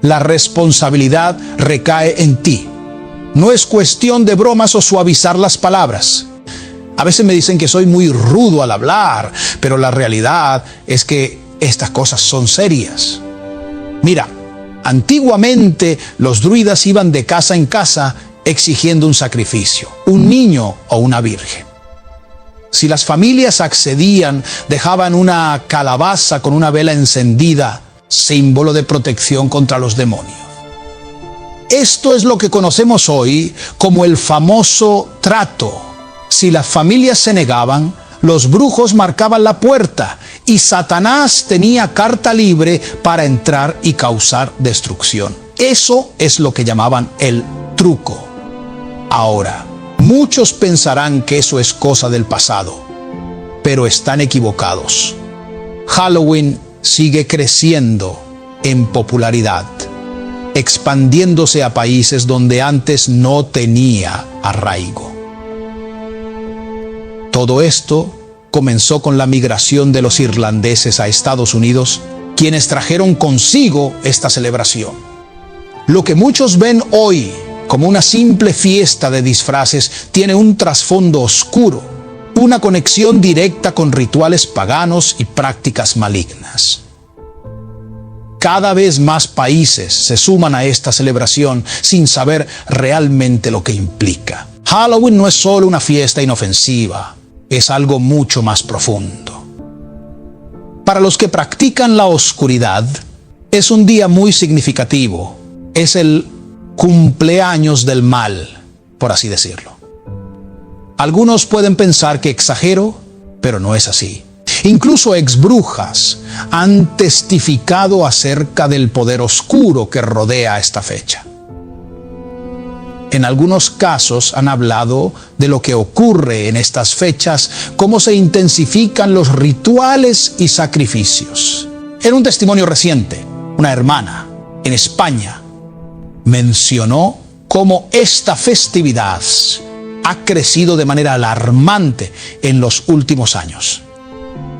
La responsabilidad recae en ti. No es cuestión de bromas o suavizar las palabras. A veces me dicen que soy muy rudo al hablar, pero la realidad es que estas cosas son serias. Mira, antiguamente los druidas iban de casa en casa exigiendo un sacrificio, un niño o una virgen. Si las familias accedían, dejaban una calabaza con una vela encendida, símbolo de protección contra los demonios. Esto es lo que conocemos hoy como el famoso trato. Si las familias se negaban, los brujos marcaban la puerta y Satanás tenía carta libre para entrar y causar destrucción. Eso es lo que llamaban el truco. Ahora, muchos pensarán que eso es cosa del pasado, pero están equivocados. Halloween sigue creciendo en popularidad, expandiéndose a países donde antes no tenía arraigo. Todo esto comenzó con la migración de los irlandeses a Estados Unidos, quienes trajeron consigo esta celebración. Lo que muchos ven hoy como una simple fiesta de disfraces tiene un trasfondo oscuro, una conexión directa con rituales paganos y prácticas malignas. Cada vez más países se suman a esta celebración sin saber realmente lo que implica. Halloween no es solo una fiesta inofensiva, es algo mucho más profundo. Para los que practican la oscuridad, es un día muy significativo. Es el cumpleaños del mal, por así decirlo. Algunos pueden pensar que exagero, pero no es así. Incluso exbrujas han testificado acerca del poder oscuro que rodea esta fecha. En algunos casos han hablado de lo que ocurre en estas fechas, cómo se intensifican los rituales y sacrificios. En un testimonio reciente, una hermana en España mencionó cómo esta festividad ha crecido de manera alarmante en los últimos años.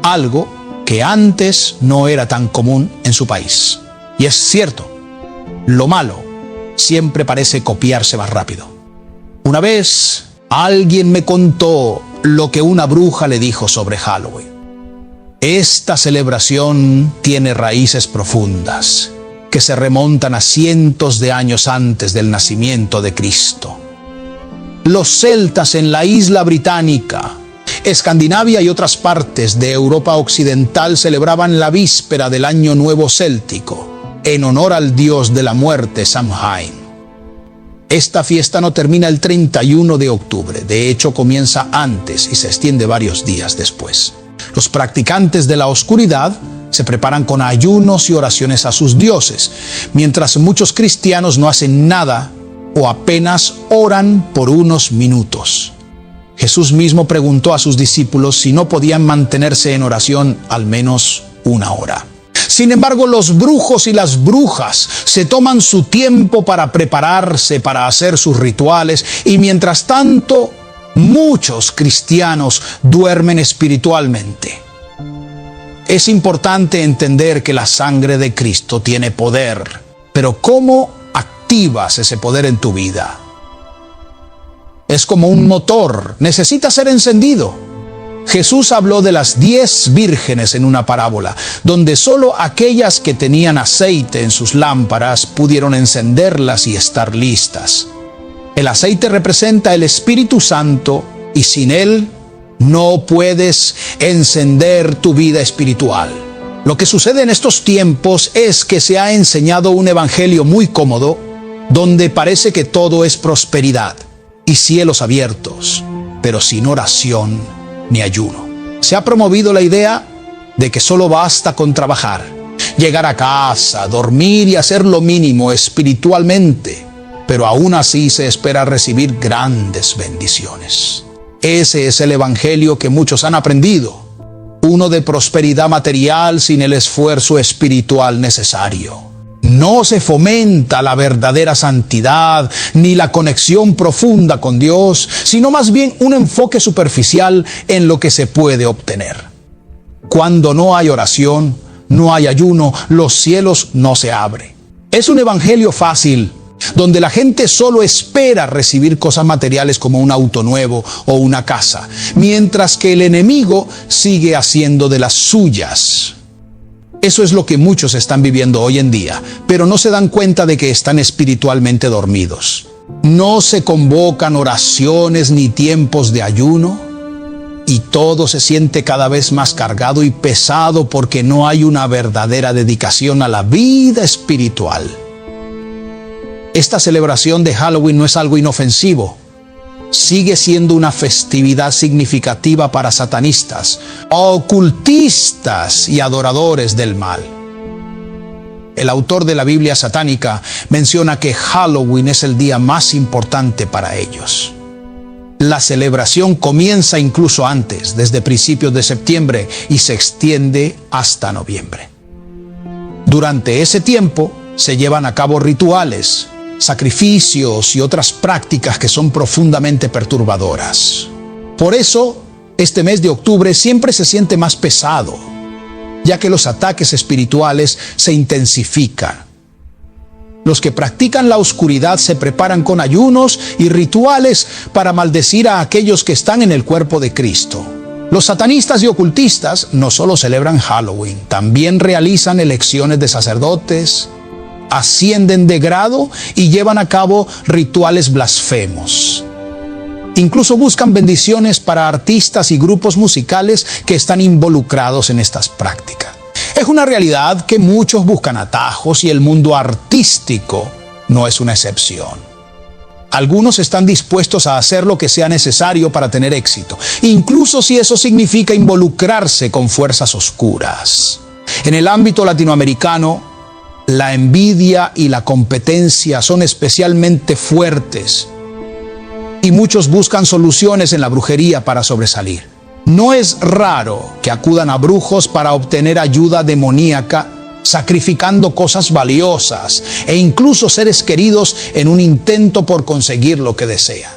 Algo que antes no era tan común en su país. Y es cierto, lo malo siempre parece copiarse más rápido. Una vez, alguien me contó lo que una bruja le dijo sobre Halloween. Esta celebración tiene raíces profundas, que se remontan a cientos de años antes del nacimiento de Cristo. Los celtas en la isla británica, Escandinavia y otras partes de Europa occidental celebraban la víspera del Año Nuevo Céltico, en honor al dios de la muerte, Samhain. Esta fiesta no termina el 31 de octubre, de hecho comienza antes y se extiende varios días después. Los practicantes de la oscuridad se preparan con ayunos y oraciones a sus dioses, mientras muchos cristianos no hacen nada o apenas oran por unos minutos. Jesús mismo preguntó a sus discípulos si no podían mantenerse en oración al menos una hora. Sin embargo, los brujos y las brujas se toman su tiempo para prepararse, para hacer sus rituales, y mientras tanto, muchos cristianos duermen espiritualmente. Es importante entender que la sangre de Cristo tiene poder, pero ¿cómo activas ese poder en tu vida? Es como un motor, necesita ser encendido. Jesús habló de las 10 vírgenes en una parábola, donde solo aquellas que tenían aceite en sus lámparas pudieron encenderlas y estar listas. El aceite representa el Espíritu Santo y sin él no puedes encender tu vida espiritual. Lo que sucede en estos tiempos es que se ha enseñado un evangelio muy cómodo, donde parece que todo es prosperidad y cielos abiertos, pero sin oración ni ayuno. Se ha promovido la idea de que solo basta con trabajar, llegar a casa, dormir y hacer lo mínimo espiritualmente, pero aún así se espera recibir grandes bendiciones. Ese es el evangelio que muchos han aprendido, uno de prosperidad material sin el esfuerzo espiritual necesario. No se fomenta la verdadera santidad ni la conexión profunda con Dios, sino más bien un enfoque superficial en lo que se puede obtener. Cuando no hay oración, no hay ayuno, los cielos no se abren. Es un evangelio fácil, donde la gente solo espera recibir cosas materiales como un auto nuevo o una casa, mientras que el enemigo sigue haciendo de las suyas. Eso es lo que muchos están viviendo hoy en día, pero no se dan cuenta de que están espiritualmente dormidos. No se convocan oraciones ni tiempos de ayuno, y todo se siente cada vez más cargado y pesado porque no hay una verdadera dedicación a la vida espiritual. Esta celebración de Halloween no es algo inofensivo. Sigue siendo una festividad significativa para satanistas, ocultistas y adoradores del mal. El autor de la Biblia satánica menciona que Halloween es el día más importante para ellos. La celebración comienza incluso antes, desde principios de septiembre, y se extiende hasta noviembre. Durante ese tiempo se llevan a cabo rituales, sacrificios y otras prácticas que son profundamente perturbadoras. Por eso, este mes de octubre siempre se siente más pesado, ya que los ataques espirituales se intensifican. Los que practican la oscuridad se preparan con ayunos y rituales para maldecir a aquellos que están en el cuerpo de Cristo. Los satanistas y ocultistas no solo celebran Halloween, también realizan elecciones de sacerdotes, ascienden de grado y llevan a cabo rituales blasfemos. Incluso buscan bendiciones para artistas y grupos musicales que están involucrados en estas prácticas. Es una realidad que muchos buscan atajos y el mundo artístico no es una excepción. Algunos están dispuestos a hacer lo que sea necesario para tener éxito, incluso si eso significa involucrarse con fuerzas oscuras. En el ámbito latinoamericano, la envidia y la competencia son especialmente fuertes y muchos buscan soluciones en la brujería para sobresalir. No es raro que acudan a brujos para obtener ayuda demoníaca, sacrificando cosas valiosas e incluso seres queridos en un intento por conseguir lo que desean.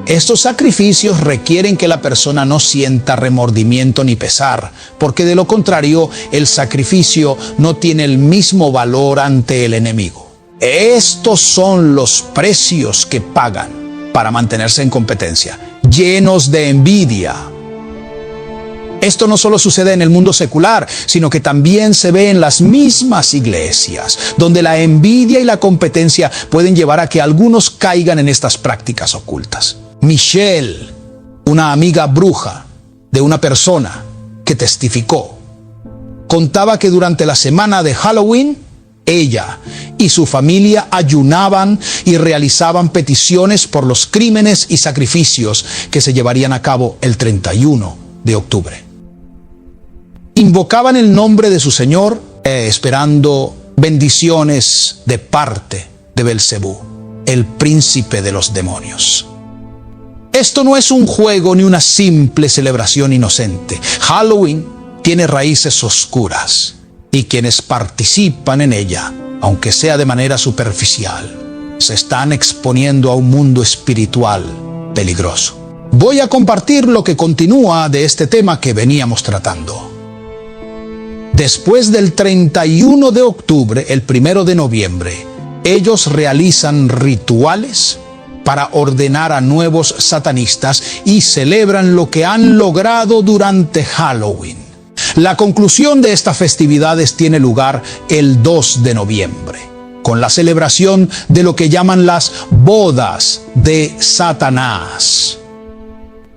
Estos sacrificios requieren que la persona no sienta remordimiento ni pesar, porque de lo contrario, el sacrificio no tiene el mismo valor ante el enemigo. Estos son los precios que pagan para mantenerse en competencia, llenos de envidia. Esto no solo sucede en el mundo secular, sino que también se ve en las mismas iglesias, donde la envidia y la competencia pueden llevar a que algunos caigan en estas prácticas ocultas. Michelle, una amiga bruja de una persona que testificó, contaba que durante la semana de Halloween, ella y su familia ayunaban y realizaban peticiones por los crímenes y sacrificios que se llevarían a cabo el 31 de octubre. Invocaban el nombre de su Señor, esperando bendiciones de parte de Belcebú, el príncipe de los demonios. Esto no es un juego ni una simple celebración inocente. Halloween tiene raíces oscuras y quienes participan en ella, aunque sea de manera superficial, se están exponiendo a un mundo espiritual peligroso. Voy a compartir lo que continúa de este tema que veníamos tratando. Después del 31 de octubre, el 1 de noviembre, ellos realizan rituales para ordenar a nuevos satanistas y celebran lo que han logrado durante Halloween. La conclusión de estas festividades tiene lugar el 2 de noviembre, con la celebración de lo que llaman las bodas de Satanás.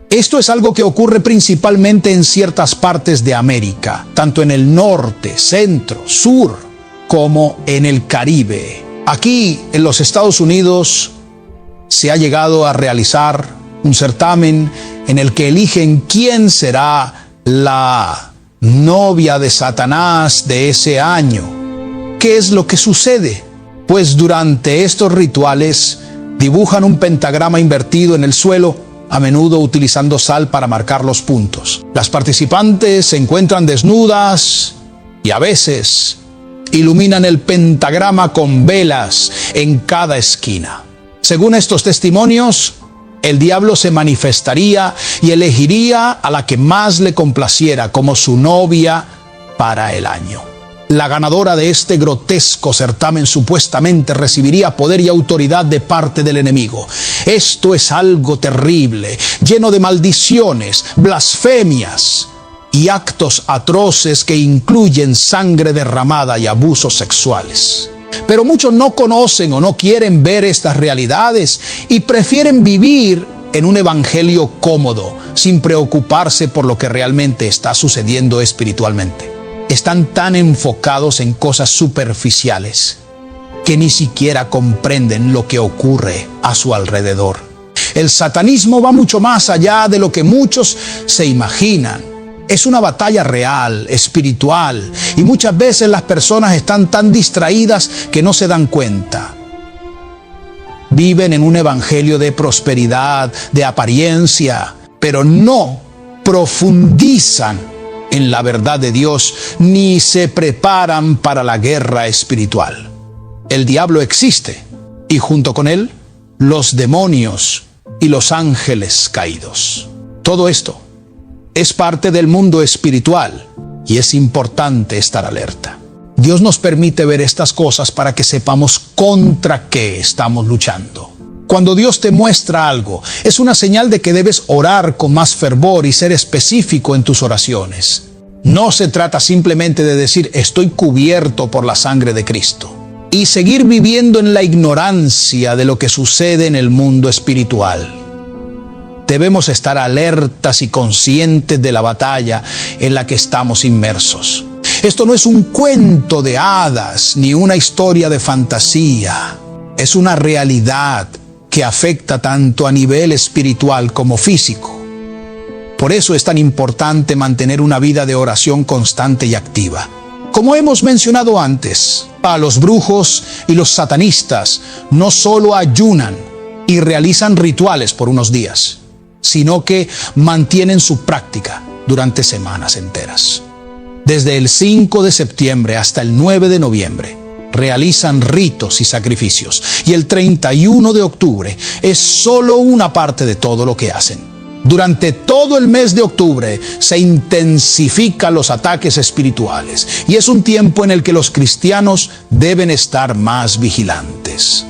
Esto es algo que ocurre principalmente en ciertas partes de América, tanto en el norte, centro, sur, como en el Caribe. Aquí, en los Estados Unidos, se ha llegado a realizar un certamen en el que eligen quién será la novia de Satanás de ese año. ¿Qué es lo que sucede? Pues durante estos rituales dibujan un pentagrama invertido en el suelo, a menudo utilizando sal para marcar los puntos. Las participantes se encuentran desnudas y a veces iluminan el pentagrama con velas en cada esquina. Según estos testimonios, el diablo se manifestaría y elegiría a la que más le complaciera como su novia para el año. La ganadora de este grotesco certamen supuestamente recibiría poder y autoridad de parte del enemigo. Esto es algo terrible, lleno de maldiciones, blasfemias y actos atroces que incluyen sangre derramada y abusos sexuales. Pero muchos no conocen o no quieren ver estas realidades y prefieren vivir en un evangelio cómodo, sin preocuparse por lo que realmente está sucediendo espiritualmente. Están tan enfocados en cosas superficiales que ni siquiera comprenden lo que ocurre a su alrededor. El satanismo va mucho más allá de lo que muchos se imaginan. Es una batalla real, espiritual, y muchas veces las personas están tan distraídas que no se dan cuenta. Viven en un evangelio de prosperidad, de apariencia, pero no profundizan en la verdad de Dios, ni se preparan para la guerra espiritual. El diablo existe, y junto con él, los demonios y los ángeles caídos. Todo esto es parte del mundo espiritual, y es importante estar alerta. Dios nos permite ver estas cosas para que sepamos contra qué estamos luchando. Cuando Dios te muestra algo, es una señal de que debes orar con más fervor y ser específico en tus oraciones. No se trata simplemente de decir estoy cubierto por la sangre de Cristo y seguir viviendo en la ignorancia de lo que sucede en el mundo espiritual. Debemos estar alertas y conscientes de la batalla en la que estamos inmersos. Esto no es un cuento de hadas ni una historia de fantasía. Es una realidad que afecta tanto a nivel espiritual como físico. Por eso es tan importante mantener una vida de oración constante y activa. Como hemos mencionado antes, a los brujos y los satanistas no solo ayunan y realizan rituales por unos días, sino que mantienen su práctica durante semanas enteras. Desde el 5 de septiembre hasta el 9 de noviembre, realizan ritos y sacrificios, y el 31 de octubre es solo una parte de todo lo que hacen. Durante todo el mes de octubre se intensifican los ataques espirituales, y es un tiempo en el que los cristianos deben estar más vigilantes.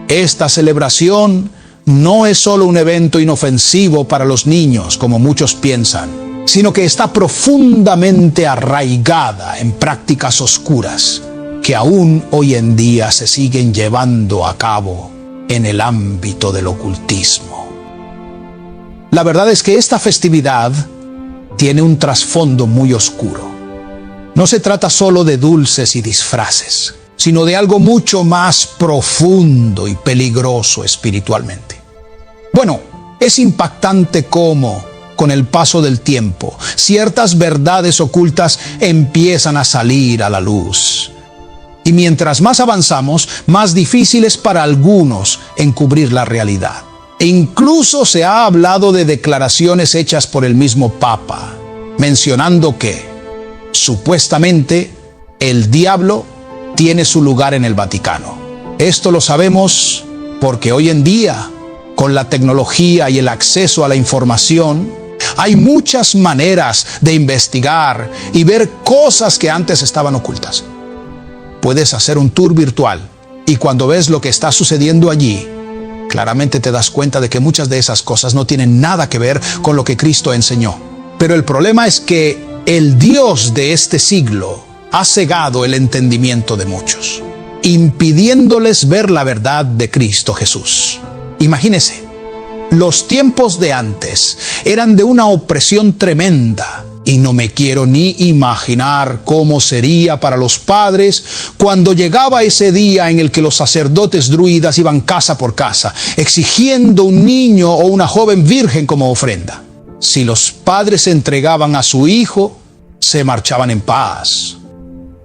Esta celebración no es solo un evento inofensivo para los niños, como muchos piensan, sino que está profundamente arraigada en prácticas oscuras que aún hoy en día se siguen llevando a cabo en el ámbito del ocultismo. La verdad es que esta festividad tiene un trasfondo muy oscuro. No se trata solo de dulces y disfraces, sino de algo mucho más profundo y peligroso espiritualmente. Bueno, es impactante cómo, con el paso del tiempo, ciertas verdades ocultas empiezan a salir a la luz. Y mientras más avanzamos, más difícil es para algunos encubrir la realidad. E incluso se ha hablado de declaraciones hechas por el mismo Papa, mencionando que, supuestamente, el diablo tiene su lugar en el Vaticano. Esto lo sabemos porque hoy en día, con la tecnología y el acceso a la información, hay muchas maneras de investigar y ver cosas que antes estaban ocultas. Puedes hacer un tour virtual y cuando ves lo que está sucediendo allí, claramente te das cuenta de que muchas de esas cosas no tienen nada que ver con lo que Cristo enseñó. Pero el problema es que el Dios de este siglo ha cegado el entendimiento de muchos, impidiéndoles ver la verdad de Cristo Jesús. Imagínese, los tiempos de antes eran de una opresión tremenda. Y no me quiero ni imaginar cómo sería para los padres cuando llegaba ese día en el que los sacerdotes druidas iban casa por casa, exigiendo un niño o una joven virgen como ofrenda. Si los padres entregaban a su hijo, se marchaban en paz.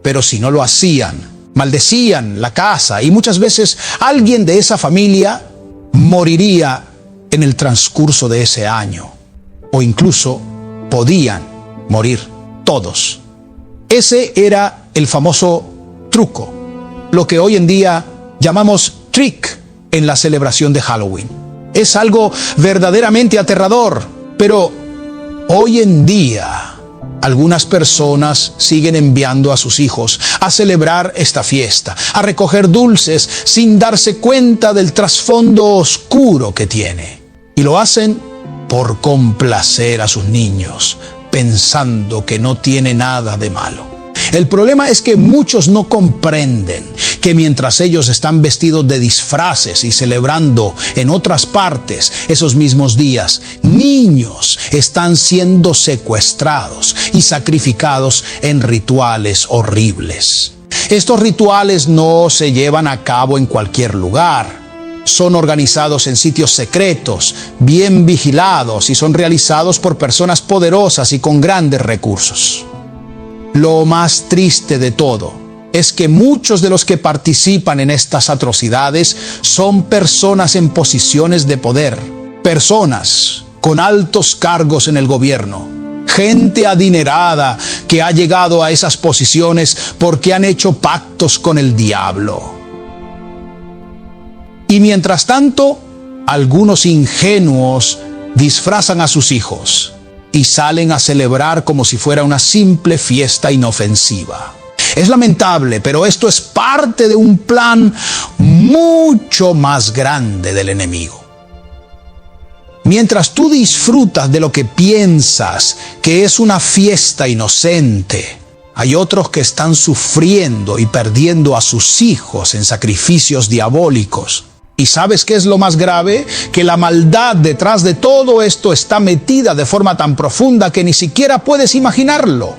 Pero si no lo hacían, maldecían la casa y muchas veces alguien de esa familia moriría en el transcurso de ese año. O incluso podían morir todos. Ese era el famoso truco, lo que hoy en día llamamos trick en la celebración de Halloween. Es algo verdaderamente aterrador, pero hoy en día Algunas personas siguen enviando a sus hijos a celebrar esta fiesta, a recoger dulces sin darse cuenta del trasfondo oscuro que tiene. Y lo hacen por complacer a sus niños, pensando que no tiene nada de malo. El problema es que muchos no comprenden que mientras ellos están vestidos de disfraces y celebrando en otras partes esos mismos días, niños están siendo secuestrados y sacrificados en rituales horribles. Estos rituales no se llevan a cabo en cualquier lugar. Son organizados en sitios secretos, bien vigilados, y son realizados por personas poderosas y con grandes recursos. Lo más triste de todo es que muchos de los que participan en estas atrocidades son personas en posiciones de poder, personas con altos cargos en el gobierno, gente adinerada que ha llegado a esas posiciones porque han hecho pactos con el diablo. Y mientras tanto, algunos ingenuos disfrazan a sus hijos y salen a celebrar como si fuera una simple fiesta inofensiva. Es lamentable, pero esto es parte de un plan mucho más grande del enemigo. Mientras tú disfrutas de lo que piensas que es una fiesta inocente, hay otros que están sufriendo y perdiendo a sus hijos en sacrificios diabólicos. ¿Y sabes qué es lo más grave? Que la maldad detrás de todo esto está metida de forma tan profunda que ni siquiera puedes imaginarlo.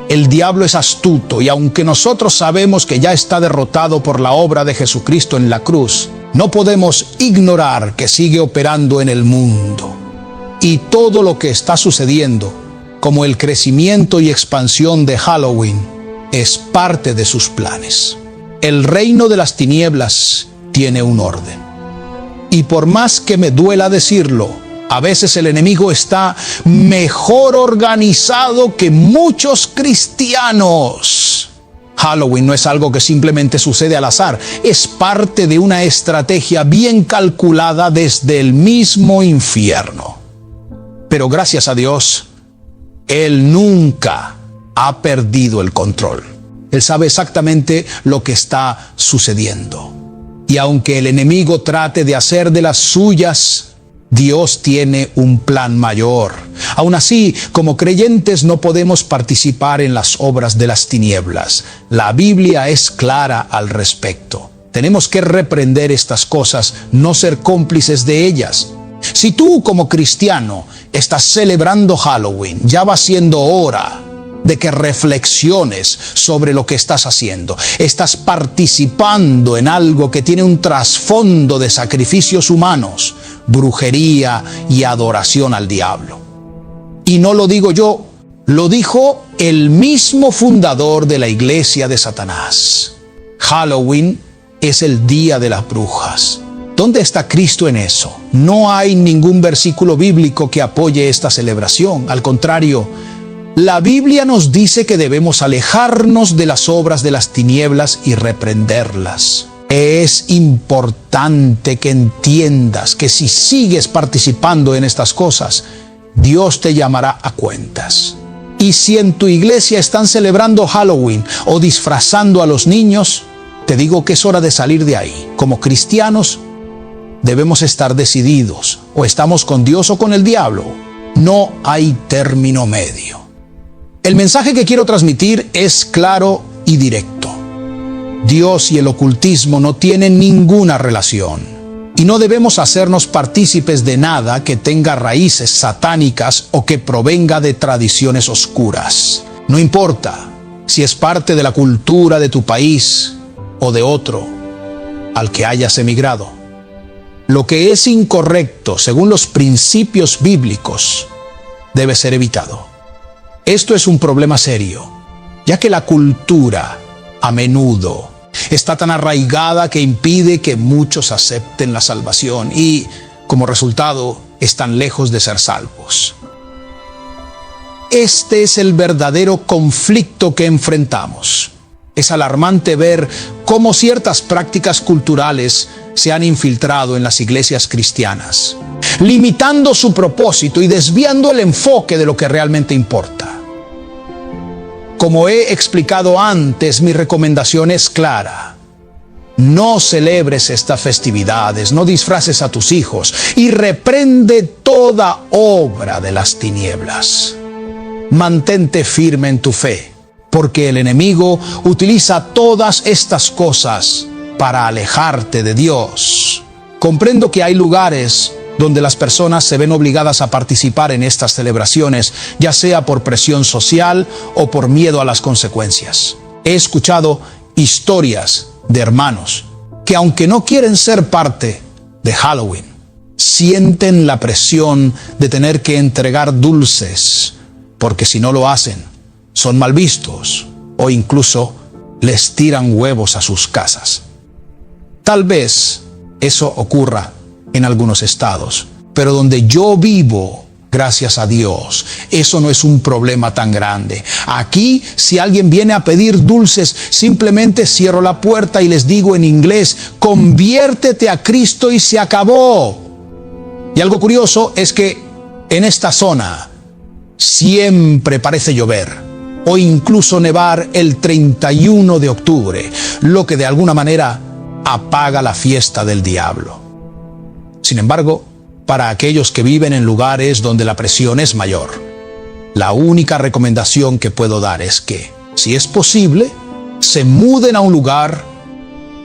El diablo es astuto, y aunque nosotros sabemos que ya está derrotado por la obra de Jesucristo en la cruz, no podemos ignorar que sigue operando en el mundo. Y todo lo que está sucediendo, como el crecimiento y expansión de Halloween, es parte de sus planes. El reino de las tinieblas tiene un orden. Y por más que me duela decirlo, a veces el enemigo está mejor organizado que muchos cristianos. Halloween no es algo que simplemente sucede al azar, es parte de una estrategia bien calculada desde el mismo infierno. Pero gracias a Dios, Él nunca ha perdido el control. Él sabe exactamente lo que está sucediendo. Y aunque el enemigo trate de hacer de las suyas, Dios tiene un plan mayor. Aún así, como creyentes no podemos participar en las obras de las tinieblas. La Biblia es clara al respecto. Tenemos que reprender estas cosas, no ser cómplices de ellas. Si tú como cristiano estás celebrando Halloween, ya va siendo hora de que reflexiones sobre lo que estás haciendo. Estás participando en algo que tiene un trasfondo de sacrificios humanos, brujería y adoración al diablo. Y no lo digo yo, lo dijo el mismo fundador de la iglesia de Satanás. Halloween es el día de las brujas. ¿Dónde está Cristo en eso? No hay ningún versículo bíblico que apoye esta celebración. Al contrario, la Biblia nos dice que debemos alejarnos de las obras de las tinieblas y reprenderlas. Es importante que entiendas que si sigues participando en estas cosas, Dios te llamará a cuentas. Y si en tu iglesia están celebrando Halloween o disfrazando a los niños, te digo que es hora de salir de ahí. Como cristianos, debemos estar decididos. O estamos con Dios o con el diablo. No hay término medio. El mensaje que quiero transmitir es claro y directo. Dios y el ocultismo no tienen ninguna relación. Y no debemos hacernos partícipes de nada que tenga raíces satánicas o que provenga de tradiciones oscuras. No importa si es parte de la cultura de tu país o de otro al que hayas emigrado. Lo que es incorrecto según los principios bíblicos debe ser evitado. Esto es un problema serio, ya que la cultura a menudo está tan arraigada que impide que muchos acepten la salvación y, como resultado, están lejos de ser salvos. Este es el verdadero conflicto que enfrentamos. Es alarmante ver cómo ciertas prácticas culturales se han infiltrado en las iglesias cristianas, limitando su propósito y desviando el enfoque de lo que realmente importa. Como he explicado antes, mi recomendación es clara. No celebres estas festividades, no disfraces a tus hijos y reprende toda obra de las tinieblas. Mantente firme en tu fe, porque el enemigo utiliza todas estas cosas para alejarte de Dios. Comprendo que hay lugares donde las personas se ven obligadas a participar en estas celebraciones, ya sea por presión social o por miedo a las consecuencias. He escuchado historias de hermanos que, aunque no quieren ser parte de Halloween, sienten la presión de tener que entregar dulces, porque si no lo hacen, son mal vistos o incluso les tiran huevos a sus casas. Tal vez eso ocurra en algunos estados, pero donde yo vivo, gracias a Dios, eso no es un problema tan grande. Aquí, si alguien viene a pedir dulces, simplemente cierro la puerta y les digo en inglés: conviértete a Cristo y se acabó. Y algo curioso es que en esta zona siempre parece llover o incluso nevar el 31 de octubre, lo que de alguna manera apaga la fiesta del diablo. Sin embargo, para aquellos que viven en lugares donde la presión es mayor, la única recomendación que puedo dar es que, si es posible, se muden a un lugar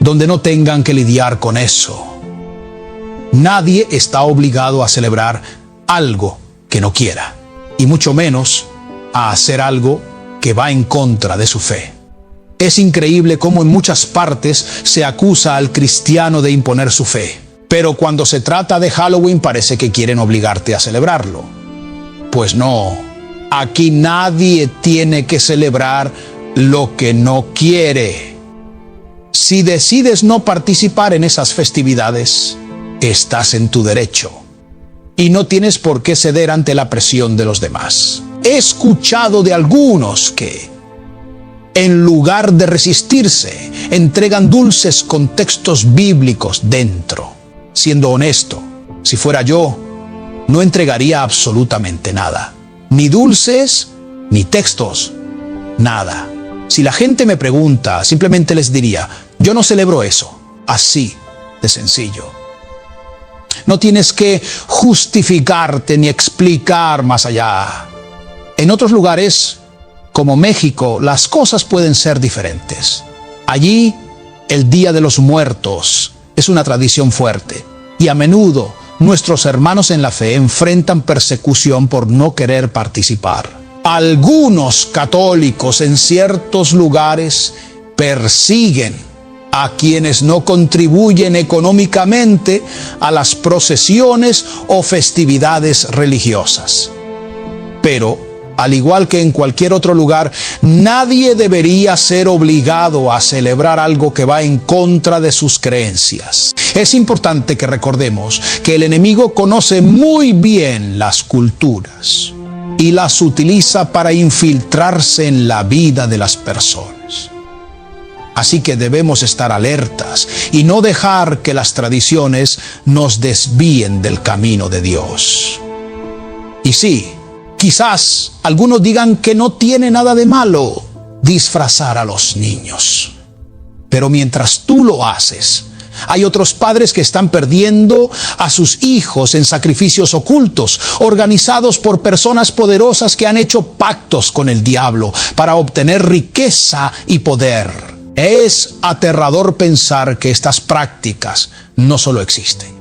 donde no tengan que lidiar con eso. Nadie está obligado a celebrar algo que no quiera, y mucho menos a hacer algo que va en contra de su fe. Es increíble cómo en muchas partes se acusa al cristiano de imponer su fe, pero cuando se trata de Halloween parece que quieren obligarte a celebrarlo. Pues no, aquí nadie tiene que celebrar lo que no quiere. Si decides no participar en esas festividades, estás en tu derecho y no tienes por qué ceder ante la presión de los demás. He escuchado de algunos que, en lugar de resistirse, entregan dulces con textos bíblicos dentro. Siendo honesto, si fuera yo, no entregaría absolutamente nada. Ni dulces, ni textos, nada. Si la gente me pregunta, simplemente les diría: yo no celebro eso. Así de sencillo. No tienes que justificarte ni explicar más allá. En otros lugares, como México, las cosas pueden ser diferentes. Allí, el Día de los Muertos es una tradición fuerte, y a menudo nuestros hermanos en la fe enfrentan persecución por no querer participar. Algunos católicos en ciertos lugares persiguen a quienes no contribuyen económicamente a las procesiones o festividades religiosas. Pero, al igual que en cualquier otro lugar, nadie debería ser obligado a celebrar algo que va en contra de sus creencias. Es importante que recordemos que el enemigo conoce muy bien las culturas y las utiliza para infiltrarse en la vida de las personas. Así que debemos estar alertas y no dejar que las tradiciones nos desvíen del camino de Dios. Y sí, quizás algunos digan que no tiene nada de malo disfrazar a los niños. Pero mientras tú lo haces, hay otros padres que están perdiendo a sus hijos en sacrificios ocultos, organizados por personas poderosas que han hecho pactos con el diablo para obtener riqueza y poder. Es aterrador pensar que estas prácticas no solo existen,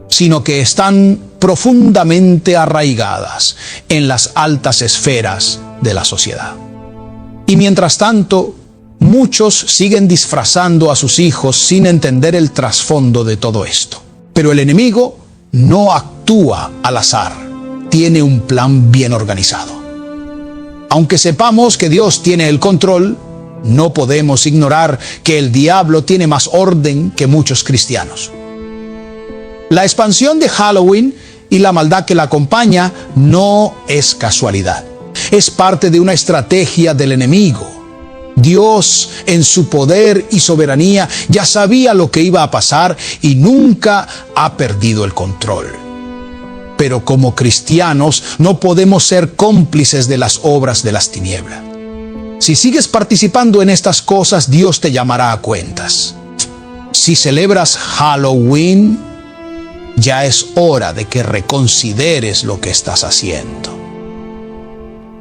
sino que están profundamente arraigadas en las altas esferas de la sociedad. Y mientras tanto, muchos siguen disfrazando a sus hijos sin entender el trasfondo de todo esto. Pero el enemigo no actúa al azar, tiene un plan bien organizado. Aunque sepamos que Dios tiene el control, no podemos ignorar que el diablo tiene más orden que muchos cristianos. La expansión de Halloween y la maldad que la acompaña no es casualidad. Es parte de una estrategia del enemigo. Dios, en su poder y soberanía, ya sabía lo que iba a pasar y nunca ha perdido el control. Pero como cristianos no podemos ser cómplices de las obras de las tinieblas. Si sigues participando en estas cosas, Dios te llamará a cuentas. Si celebras Halloween, ya es hora de que reconsideres lo que estás haciendo.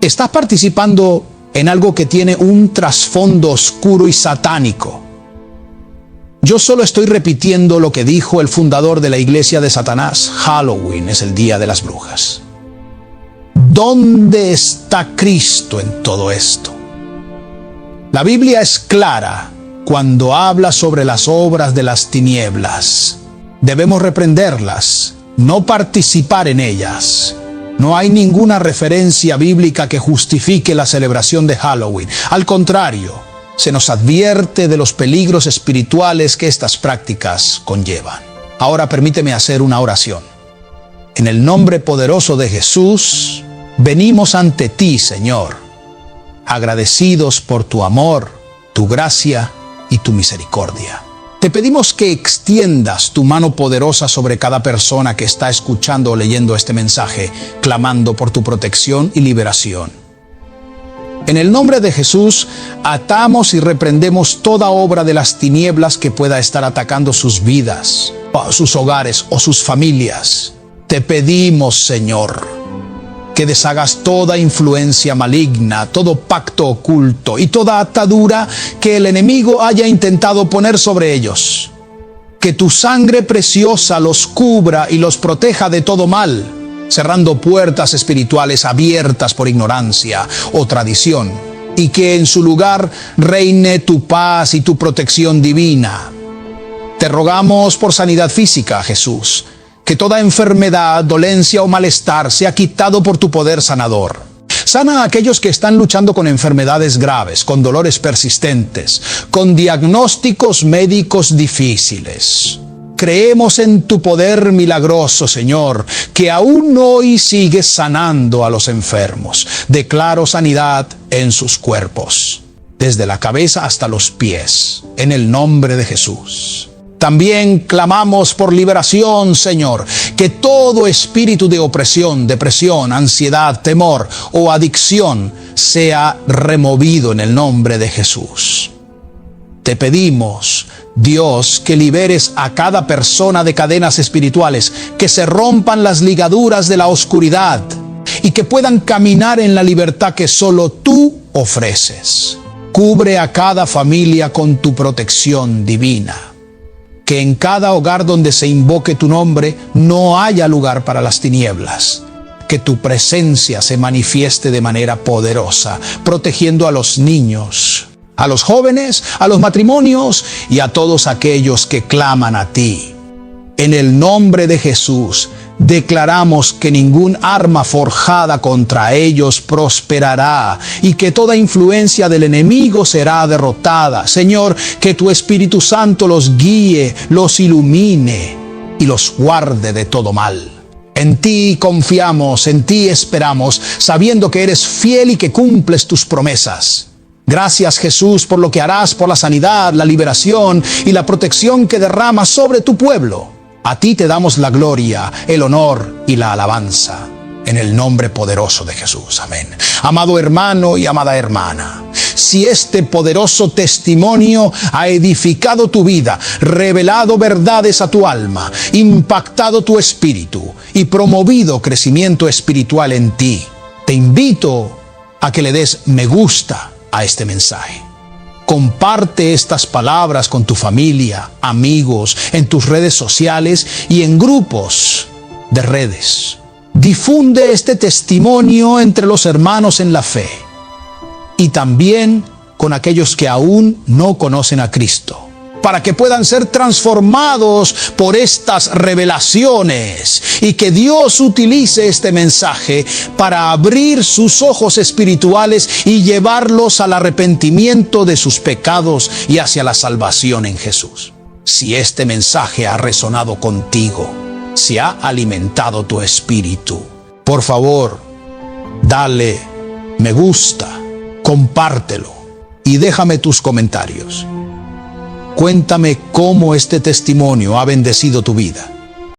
Estás participando en algo que tiene un trasfondo oscuro y satánico. Yo solo estoy repitiendo lo que dijo el fundador de la iglesia de Satanás. Halloween es el día de las brujas. ¿Dónde está Cristo en todo esto? La Biblia es clara cuando habla sobre las obras de las tinieblas. Debemos reprenderlas, no participar en ellas. No hay ninguna referencia bíblica que justifique la celebración de Halloween. Al contrario, se nos advierte de los peligros espirituales que estas prácticas conllevan. Ahora permíteme hacer una oración. En el nombre poderoso de Jesús, venimos ante ti, Señor, agradecidos por tu amor, tu gracia y tu misericordia. Te pedimos que extiendas tu mano poderosa sobre cada persona que está escuchando o leyendo este mensaje, clamando por tu protección y liberación. En el nombre de Jesús, atamos y reprendemos toda obra de las tinieblas que pueda estar atacando sus vidas, sus hogares o sus familias. Te pedimos, Señor, que deshagas toda influencia maligna, todo pacto oculto y toda atadura que el enemigo haya intentado poner sobre ellos. Que tu sangre preciosa los cubra y los proteja de todo mal, cerrando puertas espirituales abiertas por ignorancia o tradición, y que en su lugar reine tu paz y tu protección divina. Te rogamos por sanidad física, Jesús, que toda enfermedad, dolencia o malestar sea quitado por tu poder sanador. Sana a aquellos que están luchando con enfermedades graves, con dolores persistentes, con diagnósticos médicos difíciles. Creemos en tu poder milagroso, Señor, que aún hoy sigues sanando a los enfermos. Declaro sanidad en sus cuerpos, desde la cabeza hasta los pies, en el nombre de Jesús. También clamamos por liberación, Señor, que todo espíritu de opresión, depresión, ansiedad, temor o adicción sea removido en el nombre de Jesús. Te pedimos, Dios, que liberes a cada persona de cadenas espirituales, que se rompan las ligaduras de la oscuridad y que puedan caminar en la libertad que solo tú ofreces. Cubre a cada familia con tu protección divina. Que en cada hogar donde se invoque tu nombre no haya lugar para las tinieblas. Que tu presencia se manifieste de manera poderosa, protegiendo a los niños, a los jóvenes, a los matrimonios y a todos aquellos que claman a ti. En el nombre de Jesús, declaramos que ningún arma forjada contra ellos prosperará y que toda influencia del enemigo será derrotada. Señor, que tu Espíritu Santo los guíe, los ilumine y los guarde de todo mal. En ti confiamos, en ti esperamos, sabiendo que eres fiel y que cumples tus promesas. Gracias, Jesús, por lo que harás por la sanidad, la liberación y la protección que derramas sobre tu pueblo. A ti te damos la gloria, el honor y la alabanza, en el nombre poderoso de Jesús. Amén. Amado hermano y amada hermana, si este poderoso testimonio ha edificado tu vida, revelado verdades a tu alma, impactado tu espíritu y promovido crecimiento espiritual en ti, te invito a que le des me gusta a este mensaje. Comparte estas palabras con tu familia, amigos, en tus redes sociales y en grupos de redes. Difunde este testimonio entre los hermanos en la fe y también con aquellos que aún no conocen a Cristo, para que puedan ser transformados por estas revelaciones y que Dios utilice este mensaje para abrir sus ojos espirituales y llevarlos al arrepentimiento de sus pecados y hacia la salvación en Jesús. Si este mensaje ha resonado contigo, si ha alimentado tu espíritu, por favor, dale me gusta, compártelo y déjame tus comentarios. Cuéntame cómo este testimonio ha bendecido tu vida.